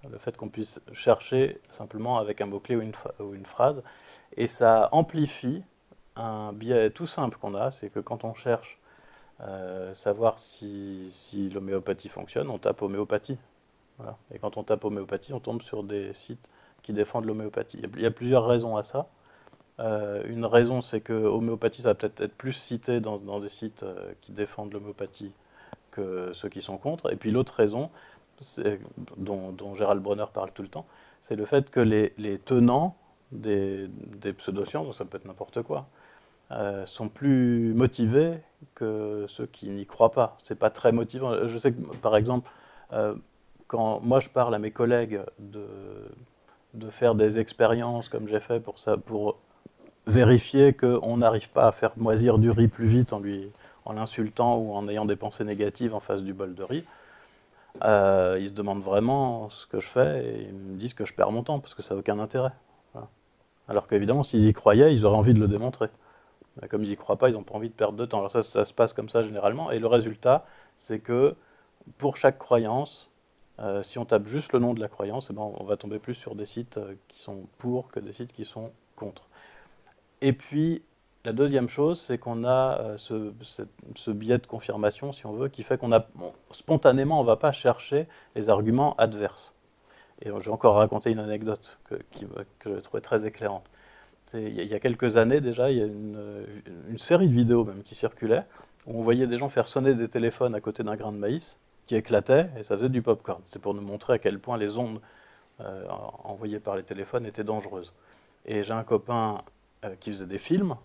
Le fait qu'on puisse chercher simplement avec un mot-clé ou une phrase, et ça amplifie un biais tout simple qu'on a, c'est que quand on cherche savoir si l'homéopathie fonctionne, on tape homéopathie. Voilà. Et quand on tape homéopathie, on tombe sur des sites qui défendent l'homéopathie. Il y a plusieurs raisons à ça. Une raison, c'est que homéopathie, ça va peut-être être plus cité dans des sites qui défendent l'homéopathie que ceux qui sont contre. Et puis l'autre raison, dont Gérald Bronner parle tout le temps, c'est le fait que les tenants des pseudosciences, donc ça peut être n'importe quoi, sont plus motivés que ceux qui n'y croient pas. C'est pas très motivant. Je sais que, par exemple, quand moi je parle à mes collègues de faire des expériences comme j'ai fait pour vérifier qu'on n'arrive pas à faire moisir du riz plus vite en l'insultant ou en ayant des pensées négatives en face du bol de riz, ils se demandent vraiment ce que je fais et ils me disent que je perds mon temps parce que ça n'a aucun intérêt. Voilà. Alors qu'évidemment, s'ils y croyaient, ils auraient envie de le démontrer. Mais comme ils n'y croient pas, ils n'ont pas envie de perdre de temps. Alors ça se passe comme ça généralement, et le résultat, c'est que pour chaque croyance, si on tape juste le nom de la croyance, eh ben, on va tomber plus sur des sites qui sont pour que des sites qui sont contre. Et puis, la deuxième chose, c'est qu'on a ce biais de confirmation, si on veut, qui fait spontanément, on ne va pas chercher les arguments adverses. Et je vais encore raconter une anecdote que je trouvais très éclairante. Il y a quelques années déjà, il y a une série de vidéos même qui circulait, où on voyait des gens faire sonner des téléphones à côté d'un grain de maïs, qui éclatait, et ça faisait du popcorn. C'est pour nous montrer à quel point les ondes envoyées par les téléphones étaient dangereuses. Et j'ai un copain qui faisait des films,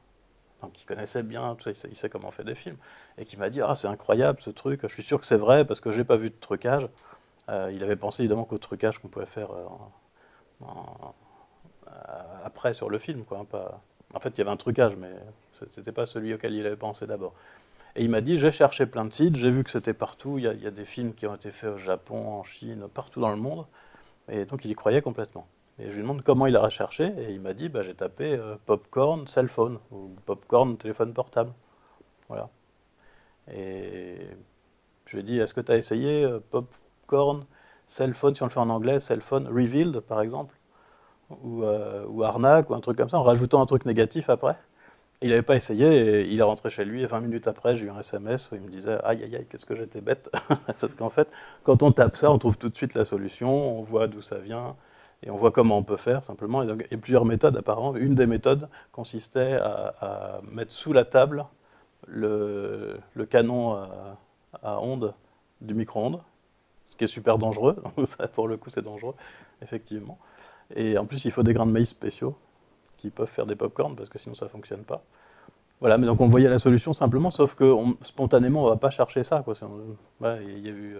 donc qui connaissait bien, tout ça, il sait comment on fait des films, et qui m'a dit « Ah, c'est incroyable ce truc, je suis sûr que c'est vrai, parce que j'ai pas vu de trucage. » Il avait pensé évidemment qu'au trucage qu'on pouvait faire après sur le film, quoi. En fait, il y avait un trucage, mais c'était pas celui auquel il avait pensé d'abord. Et il m'a dit, j'ai cherché plein de sites, j'ai vu que c'était partout, il y a des films qui ont été faits au Japon, en Chine, partout dans le monde, et donc il y croyait complètement. Et je lui demande comment il a recherché, et il m'a dit, j'ai tapé popcorn cell phone, ou popcorn téléphone portable. Voilà. Et je lui ai dit, est-ce que tu as essayé popcorn cell phone, si on le fait en anglais, cell phone revealed par exemple, ou arnaque, ou un truc comme ça, en rajoutant un truc négatif après. Il n'avait pas essayé, et il est rentré chez lui, et 20 minutes après, j'ai eu un SMS où il me disait « Aïe, aïe, aïe, qu'est-ce que j'étais bête !» Parce qu'en fait, quand on tape ça, on trouve tout de suite la solution, on voit d'où ça vient, et on voit comment on peut faire, simplement. Et donc, il y a plusieurs méthodes, apparemment. Une des méthodes consistait à mettre sous la table le canon à ondes du micro-ondes, ce qui est super dangereux. Ça, pour le coup, c'est dangereux, effectivement. Et en plus, il faut des grains de maïs spéciaux qui peuvent faire des pop-corns, parce que sinon ça ne fonctionne pas. Voilà, mais donc on voyait la solution simplement, sauf que spontanément, on ne va pas chercher ça, quoi. Il y a eu,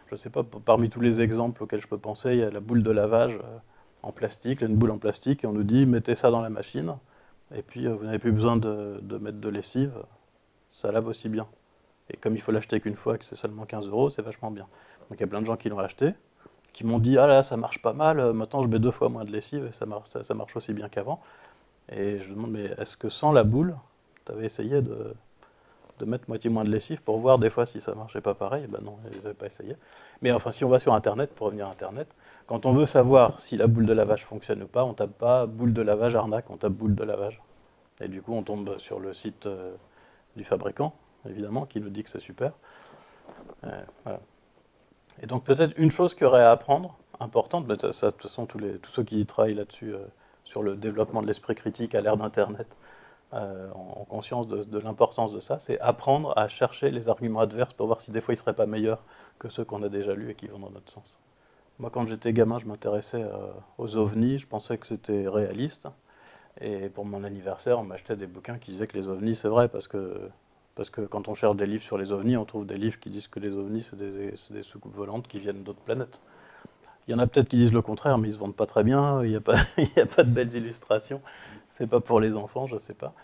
je ne sais pas, parmi tous les exemples auxquels je peux penser, il y a la boule de lavage. en plastique, une boule en plastique, et on nous dit mettez ça dans la machine, et puis vous n'avez plus besoin de mettre de lessive, ça lave aussi bien. Et comme il faut l'acheter qu'une fois, que c'est seulement 15 €, c'est vachement bien. Donc il y a plein de gens qui l'ont acheté, qui m'ont dit ah là ça marche pas mal, maintenant je mets 2 fois moins de lessive et ça marche aussi bien qu'avant. Et je me demande mais est-ce que sans la boule, tu avais essayé de mettre moitié moins de lessive pour voir des fois si ça marchait pas pareil? Ben non, ils n'avaient pas essayé. Mais enfin si on va sur internet, pour revenir à internet, quand on veut savoir si la boule de lavage fonctionne ou pas, on tape pas boule de lavage arnaque, on tape boule de lavage. Et du coup on tombe sur le site du fabricant, évidemment, qui nous dit que c'est super. Voilà. Et donc peut-être une chose qu'il y aurait à apprendre, importante, mais ça, de toute façon tous ceux qui travaillent là-dessus, sur le développement de l'esprit critique à l'ère d'Internet, ont conscience de l'importance de ça, c'est apprendre à chercher les arguments adverses pour voir si des fois ils ne seraient pas meilleurs que ceux qu'on a déjà lus et qui vont dans notre sens. Moi quand j'étais gamin, je m'intéressais aux ovnis, je pensais que c'était réaliste, et pour mon anniversaire, on m'achetait des bouquins qui disaient que les ovnis c'est vrai, parce que quand on cherche des livres sur les ovnis, on trouve des livres qui disent que les ovnis, c'est des soucoupes volantes qui viennent d'autres planètes. Il y en a peut-être qui disent le contraire, mais ils ne se vendent pas très bien, il n'y a pas de belles illustrations, c'est pas pour les enfants, je ne sais pas.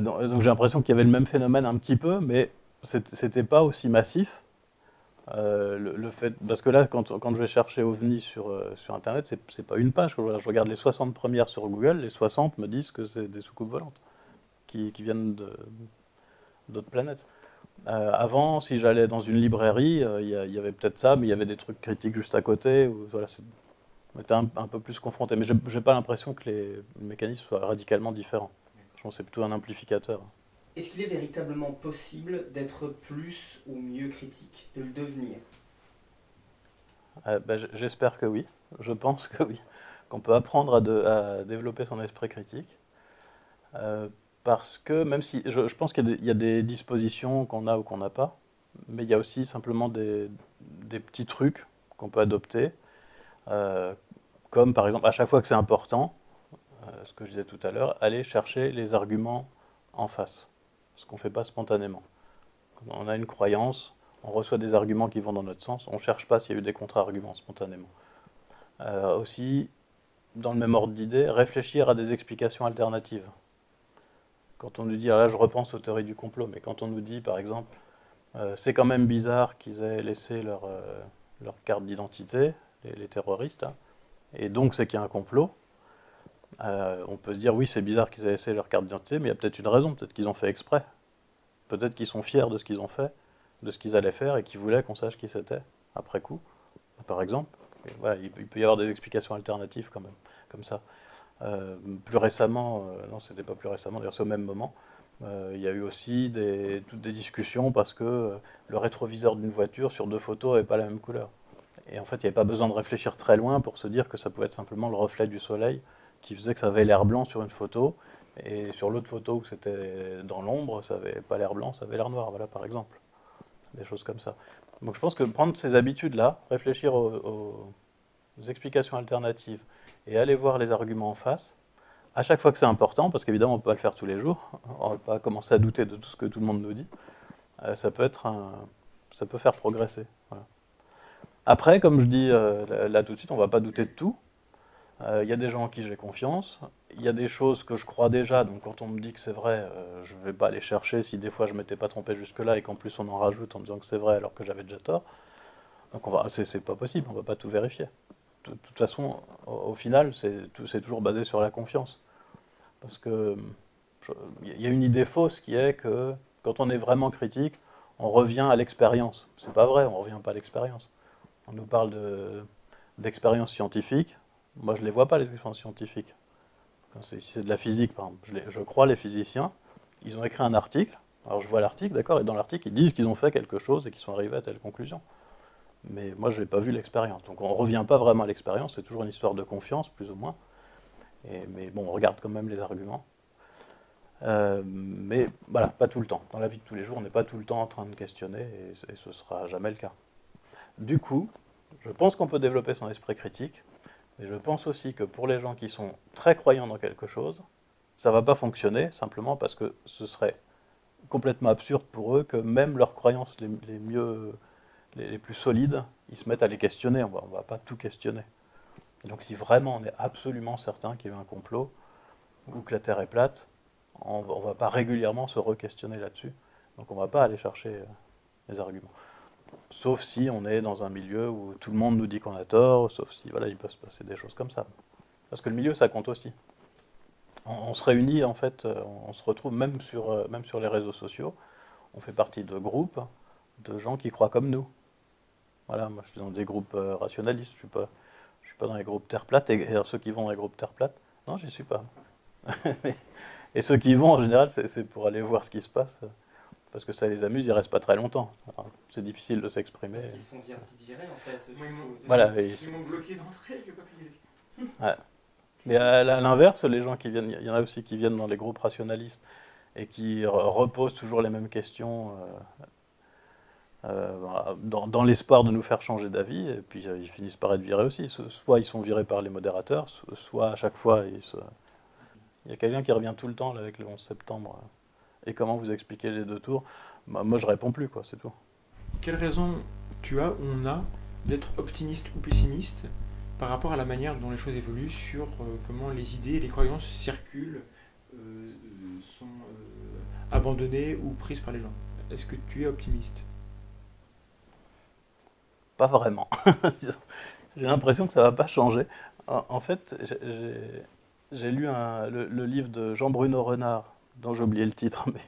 Donc j'ai l'impression qu'il y avait le même phénomène un petit peu, mais c'était pas aussi massif. Parce que là, quand je vais chercher ovnis sur Internet, c'est pas une page. Je regarde les 60 premières sur Google, les 60 me disent que c'est des soucoupes volantes qui viennent d'autres planètes. Avant, si j'allais dans une librairie, il y avait peut-être ça, mais il y avait des trucs critiques juste à côté. Voilà, on était un peu plus confronté. Mais je n'ai pas l'impression que les mécanismes soient radicalement différents. Je pense que c'est plutôt un amplificateur. Est-ce qu'il est véritablement possible d'être plus ou mieux critique, de le devenir? J'espère que oui. Je pense que oui. Qu'on peut apprendre à développer son esprit critique. Parce que même si je pense qu'il y a des dispositions qu'on a ou qu'on n'a pas, mais il y a aussi simplement des petits trucs qu'on peut adopter, comme par exemple à chaque fois que c'est important, ce que je disais tout à l'heure, aller chercher les arguments en face, ce qu'on ne fait pas spontanément. Quand on a une croyance, on reçoit des arguments qui vont dans notre sens, on ne cherche pas s'il y a eu des contre-arguments spontanément. Aussi, dans le même ordre d'idée, réfléchir à des explications alternatives. Quand on nous dit, là je repense aux théories du complot, mais quand on nous dit par exemple, c'est quand même bizarre qu'ils aient laissé leur carte d'identité, les terroristes, hein, et donc c'est qu'il y a un complot, on peut se dire oui c'est bizarre qu'ils aient laissé leur carte d'identité, mais il y a peut-être une raison, peut-être qu'ils ont fait exprès, peut-être qu'ils sont fiers de ce qu'ils ont fait, de ce qu'ils allaient faire, et qu'ils voulaient qu'on sache qui c'était, après coup, par exemple. Et voilà, il peut y avoir des explications alternatives quand même, comme ça. Plus récemment, non c'était pas plus récemment, d'ailleurs c'est au même moment, il y a eu aussi toutes des discussions parce que le rétroviseur d'une voiture sur 2 photos n'avait pas la même couleur. Et en fait il n'y avait pas besoin de réfléchir très loin pour se dire que ça pouvait être simplement le reflet du soleil qui faisait que ça avait l'air blanc sur une photo, et sur l'autre photo où c'était dans l'ombre, ça n'avait pas l'air blanc, ça avait l'air noir, voilà par exemple. Des choses comme ça. Donc je pense que prendre ces habitudes-là, réfléchir aux explications alternatives, et aller voir les arguments en face, à chaque fois que c'est important, parce qu'évidemment on ne peut pas le faire tous les jours, on ne va pas commencer à douter de tout ce que tout le monde nous dit, ça peut faire progresser. Voilà. Après, comme je dis là tout de suite, on ne va pas douter de tout. Il y a des gens en qui j'ai confiance, il y a des choses que je crois déjà, donc quand on me dit que c'est vrai, je ne vais pas aller chercher si des fois je ne m'étais pas trompé jusque-là et qu'en plus on en rajoute en me disant que c'est vrai alors que j'avais déjà tort. Donc c'est pas possible, on ne va pas tout vérifier. De toute façon, au final, c'est toujours basé sur la confiance. Parce que il y a une idée fausse qui est que quand on est vraiment critique, on revient à l'expérience. C'est pas vrai, on ne revient pas à l'expérience. On nous parle d'expériences scientifiques. Moi, je ne les vois pas, les expériences scientifiques. Si c'est de la physique, par exemple, je crois les physiciens, ils ont écrit un article, alors je vois l'article, d'accord, et dans l'article, ils disent qu'ils ont fait quelque chose et qu'ils sont arrivés à telle conclusion. Mais moi, je n'ai pas vu l'expérience. Donc on ne revient pas vraiment à l'expérience, c'est toujours une histoire de confiance, plus ou moins. Mais bon, on regarde quand même les arguments. Mais voilà, pas tout le temps. Dans la vie de tous les jours, on n'est pas tout le temps en train de questionner, et ce ne sera jamais le cas. Du coup, je pense qu'on peut développer son esprit critique, mais je pense aussi que pour les gens qui sont très croyants dans quelque chose, ça ne va pas fonctionner, simplement parce que ce serait complètement absurde pour eux que même leurs croyances les plus solides, ils se mettent à les questionner. On va pas tout questionner. Et donc si vraiment on est absolument certain qu'il y a eu un complot, ou que la Terre est plate, on ne va pas régulièrement se re-questionner là-dessus. Donc on ne va pas aller chercher les arguments. Sauf si on est dans un milieu où tout le monde nous dit qu'on a tort, sauf si voilà, il peut se passer des choses comme ça. Parce que le milieu, ça compte aussi. On se réunit, en fait, on se retrouve même sur les réseaux sociaux, on fait partie de groupes de gens qui croient comme nous. Voilà, moi je suis dans des groupes rationalistes, je suis pas dans les groupes Terre plate, et ceux qui vont dans les groupes Terre plate, non, j'y suis pas. Et ceux qui y vont, en général, c'est pour aller voir ce qui se passe, parce que ça les amuse, ils restent pas très longtemps. Alors, c'est difficile de s'exprimer. Parce qu'ils se font virer en fait. Voilà, Ils m'ont bloqué d'entrée, je n'ai pas pu y aller. ouais. Mais à l'inverse, les gens qui viennent, il y en a aussi qui viennent dans les groupes rationalistes et qui reposent toujours les mêmes questions dans l'espoir de nous faire changer d'avis, et puis ils finissent par être virés aussi. Soit ils sont virés par les modérateurs, soit à chaque fois il y a quelqu'un qui revient tout le temps là, avec le 11 septembre. Et comment vous expliquez les deux tours? Moi je réponds plus, quoi, c'est tout. Quelle raison on a d'être optimiste ou pessimiste par rapport à la manière dont les choses évoluent, sur comment les idées et les croyances circulent, sont abandonnées ou prises par les gens? Est-ce que tu es optimiste? Pas vraiment. J'ai l'impression que ça va pas changer. En fait, j'ai lu le livre de Jean-Bruno Renard, dont j'ai oublié le titre, mais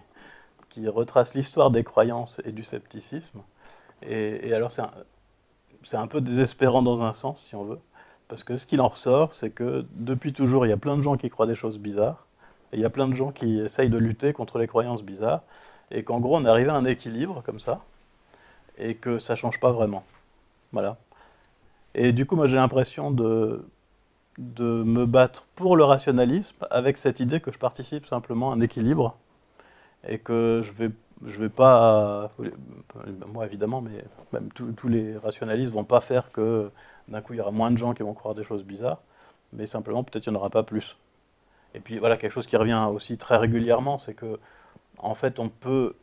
qui retrace l'histoire des croyances et du scepticisme. Et alors c'est un peu désespérant dans un sens, si on veut, parce que ce qu'il en ressort, c'est que depuis toujours, il y a plein de gens qui croient des choses bizarres, et il y a plein de gens qui essayent de lutter contre les croyances bizarres, et qu'en gros, on est arrivé à un équilibre comme ça, et que ça change pas vraiment. Voilà. Et du coup, moi, j'ai l'impression de me battre pour le rationalisme avec cette idée que je participe simplement à un équilibre et que je vais pas, moi évidemment, mais même tous les rationalistes vont pas faire que d'un coup il y aura moins de gens qui vont croire des choses bizarres, mais simplement peut-être il n'y en aura pas plus. Et puis voilà, quelque chose qui revient aussi très régulièrement, c'est que en fait on peut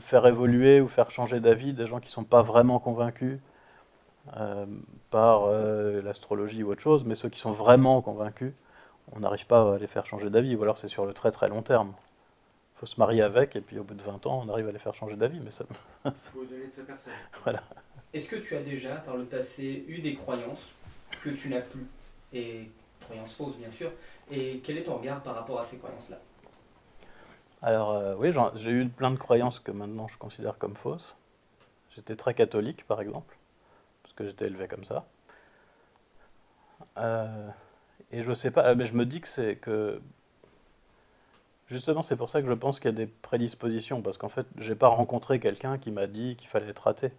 faire évoluer ou faire changer d'avis des gens qui ne sont pas vraiment convaincus par l'astrologie ou autre chose, mais ceux qui sont vraiment convaincus, on n'arrive pas à les faire changer d'avis, ou alors c'est sur le très très long terme. Il faut se marier avec, et puis au bout de 20 ans, on arrive à les faire changer d'avis, mais ça... Il faut donner de sa personne. Voilà. Est-ce que tu as déjà, par le passé, eu des croyances que tu n'as plus? Et croyances fausses, bien sûr. Et quel est ton regard par rapport à ces croyances-là? Alors oui, j'ai eu plein de croyances que maintenant je considère comme fausses. J'étais très catholique, par exemple, parce que j'étais élevé comme ça. Et je sais pas, mais je me dis que c'est que... Justement, c'est pour ça que je pense qu'il y a des prédispositions, parce qu'en fait, j'ai pas rencontré quelqu'un qui m'a dit qu'il fallait être athée.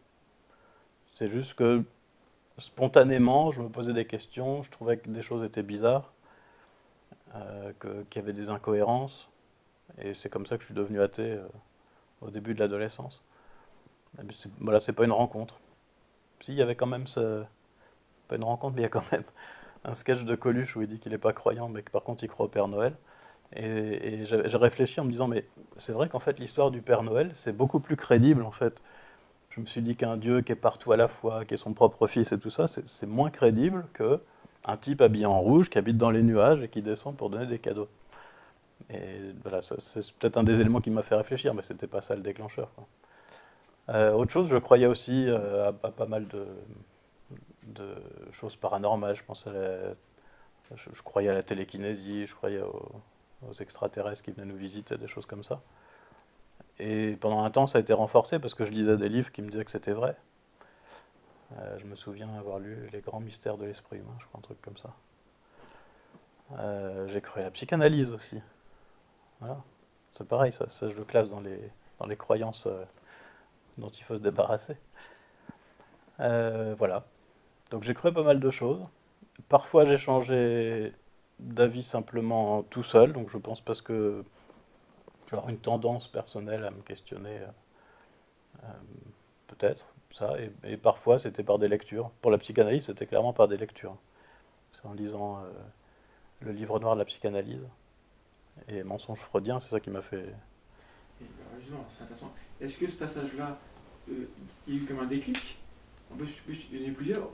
C'est juste que spontanément, je me posais des questions, je trouvais que des choses étaient bizarres, qu'il y avait des incohérences, et c'est comme ça que je suis devenu athée au début de l'adolescence. Voilà, c'est pas une rencontre. Si, il y avait quand même pas une rencontre, mais il y a quand même un sketch de Coluche où il dit qu'il n'est pas croyant, mais que par contre il croit au Père Noël. Et j'ai réfléchi en me disant, mais c'est vrai qu'en fait l'histoire du Père Noël, c'est beaucoup plus crédible en fait. Je me suis dit qu'un Dieu qui est partout à la fois, qui est son propre fils et tout ça, c'est moins crédible qu'un type habillé en rouge qui habite dans les nuages et qui descend pour donner des cadeaux. Et voilà, c'est peut-être un des éléments qui m'a fait réfléchir, mais c'était pas ça le déclencheur, quoi. Autre chose, je croyais aussi à pas mal de choses paranormales. Je croyais à la télékinésie, je croyais aux extraterrestres qui venaient nous visiter, des choses comme ça. Et pendant un temps, ça a été renforcé parce que je lisais des livres qui me disaient que c'était vrai. Je me souviens avoir lu Les grands mystères de l'esprit humain, je crois, un truc comme ça. J'ai cru à la psychanalyse aussi. Voilà. C'est pareil, ça je le classe dans les croyances dont il faut se débarrasser. Voilà. Donc j'ai cru à pas mal de choses. Parfois j'ai changé d'avis simplement tout seul, donc je pense parce que j'ai une tendance personnelle à me questionner, peut-être, ça, et parfois c'était par des lectures. Pour la psychanalyse, c'était clairement par des lectures. C'est en lisant le livre noir de la psychanalyse et Mensonges freudiens, c'est ça qui m'a fait... Et justement, c'est intéressant. Est-ce que ce passage-là, il y a eu comme un déclic? on peut donner plusieurs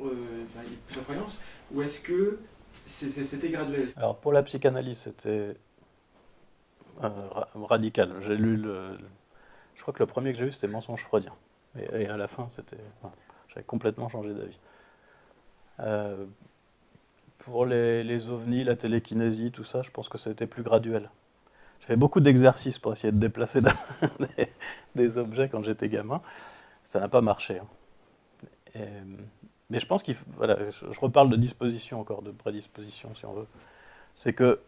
croyances, ou est-ce que c'était graduel? Alors pour la psychanalyse, c'était radical. J'ai lu je crois que le premier que j'ai lu, c'était Mensonge freudien. Et à la fin, j'avais complètement changé d'avis. Pour les ovnis, la télékinésie, tout ça, je pense que c'était plus graduel. J'ai fait beaucoup d'exercices pour essayer de déplacer des objets quand j'étais gamin. Ça n'a pas marché. Mais je pense voilà, je reparle de disposition encore, de prédisposition si on veut. C'est que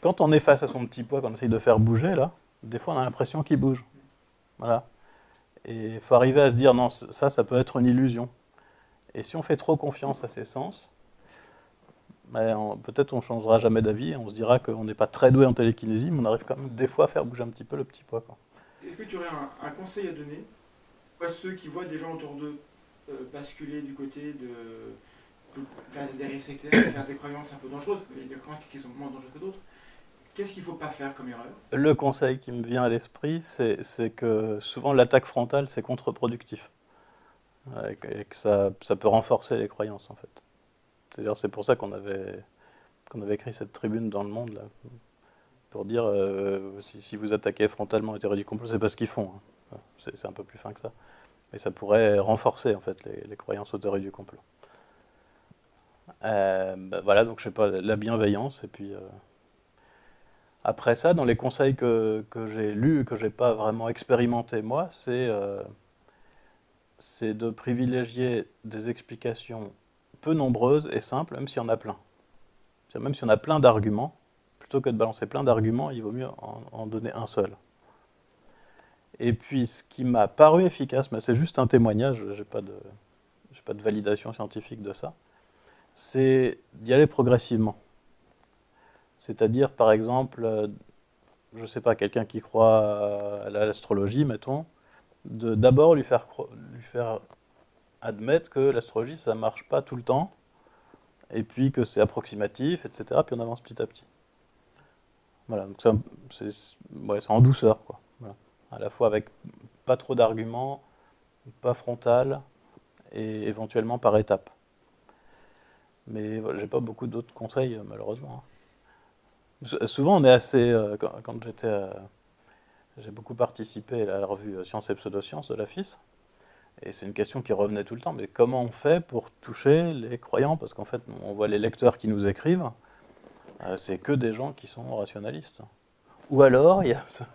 quand on est face à son petit poids, qu'on essaye de faire bouger, là, des fois on a l'impression qu'il bouge. Voilà. Et il faut arriver à se dire, non, ça peut être une illusion. Et si on fait trop confiance à ses sens, peut-être on ne changera jamais d'avis, on se dira qu'on n'est pas très doué en télékinésie, mais on arrive quand même des fois à faire bouger un petit peu le petit poids. Est-ce que tu aurais un conseil à donner à ceux qui voient des gens autour d'eux basculer du côté de faire des dérives sectaires, faire des croyances un peu dangereuses, des croyances qui sont moins dangereuses que d'autres? Qu'est-ce qu'il ne faut pas faire comme erreur? Le conseil qui me vient à l'esprit, c'est que souvent l'attaque frontale, c'est contre-productif. Et que ça peut renforcer les croyances, en fait. C'est-à-dire, c'est pour ça qu'on avait écrit cette tribune dans Le Monde, là, pour dire si vous attaquez frontalement les théories du complot, c'est pas ce qu'ils font. Hein. C'est un peu plus fin que ça. Mais ça pourrait renforcer, en fait, les croyances aux théories du complot. Voilà, donc je sais pas, la bienveillance, et puis... Après ça, dans les conseils que j'ai lus, que j'ai pas vraiment expérimenté moi, c'est de privilégier des explications peu nombreuses et simples, même s'il y en a plein. Même si on a plein d'arguments, plutôt que de balancer plein d'arguments, il vaut mieux en donner un seul. Et puis, ce qui m'a paru efficace, mais c'est juste un témoignage, j'ai pas de validation scientifique de ça, c'est d'y aller progressivement. C'est-à-dire, par exemple, je ne sais pas, quelqu'un qui croit à l'astrologie, mettons, d'abord lui faire admettre que l'astrologie, ça ne marche pas tout le temps, et puis que c'est approximatif, etc., puis on avance petit à petit. Voilà, donc c'est en douceur, quoi. Voilà. À la fois avec pas trop d'arguments, pas frontal, et éventuellement par étapes. Mais voilà, j'ai pas beaucoup d'autres conseils, malheureusement. Souvent, on est assez... quand j'ai beaucoup participé à la revue Sciences et Pseudosciences de la FIS, et c'est une question qui revenait tout le temps, mais comment on fait pour toucher les croyants? Parce qu'en fait, on voit les lecteurs qui nous écrivent, c'est que des gens qui sont rationalistes. Ou alors, ça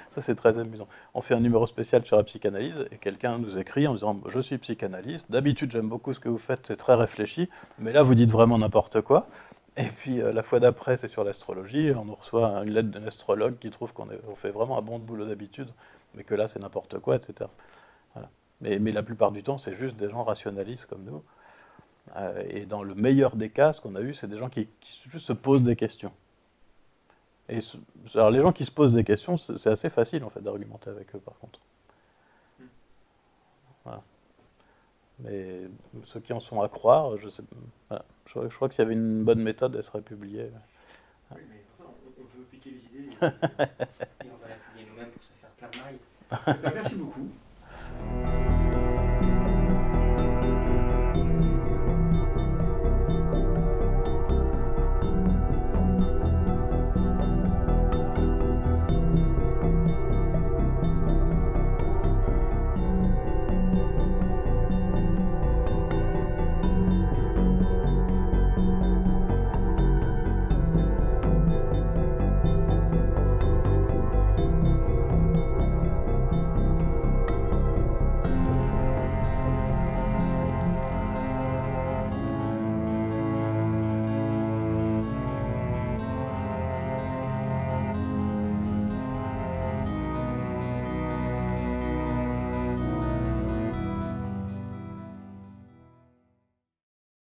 c'est très amusant, on fait un numéro spécial sur la psychanalyse, et quelqu'un nous écrit en disant « Je suis psychanalyste, d'habitude j'aime beaucoup ce que vous faites, c'est très réfléchi, mais là vous dites vraiment n'importe quoi ». Et puis la fois d'après, c'est sur l'astrologie. On nous reçoit une lettre d'un astrologue qui trouve qu'on fait vraiment un bon boulot d'habitude, mais que là, c'est n'importe quoi, etc. Voilà. Mais la plupart du temps, c'est juste des gens rationalistes comme nous. Et dans le meilleur des cas, ce qu'on a eu, c'est des gens qui juste se posent des questions. Et alors, les gens qui se posent des questions, c'est assez facile, en fait, d'argumenter avec eux, par contre. Voilà. Mais ceux qui en sont à croire, je sais, voilà. Je crois que s'il y avait une bonne méthode, elle serait publiée. Oui, mais pour ça, on veut piquer les idées. Et on va la publier nous-mêmes pour se faire plein de mailles. Merci beaucoup.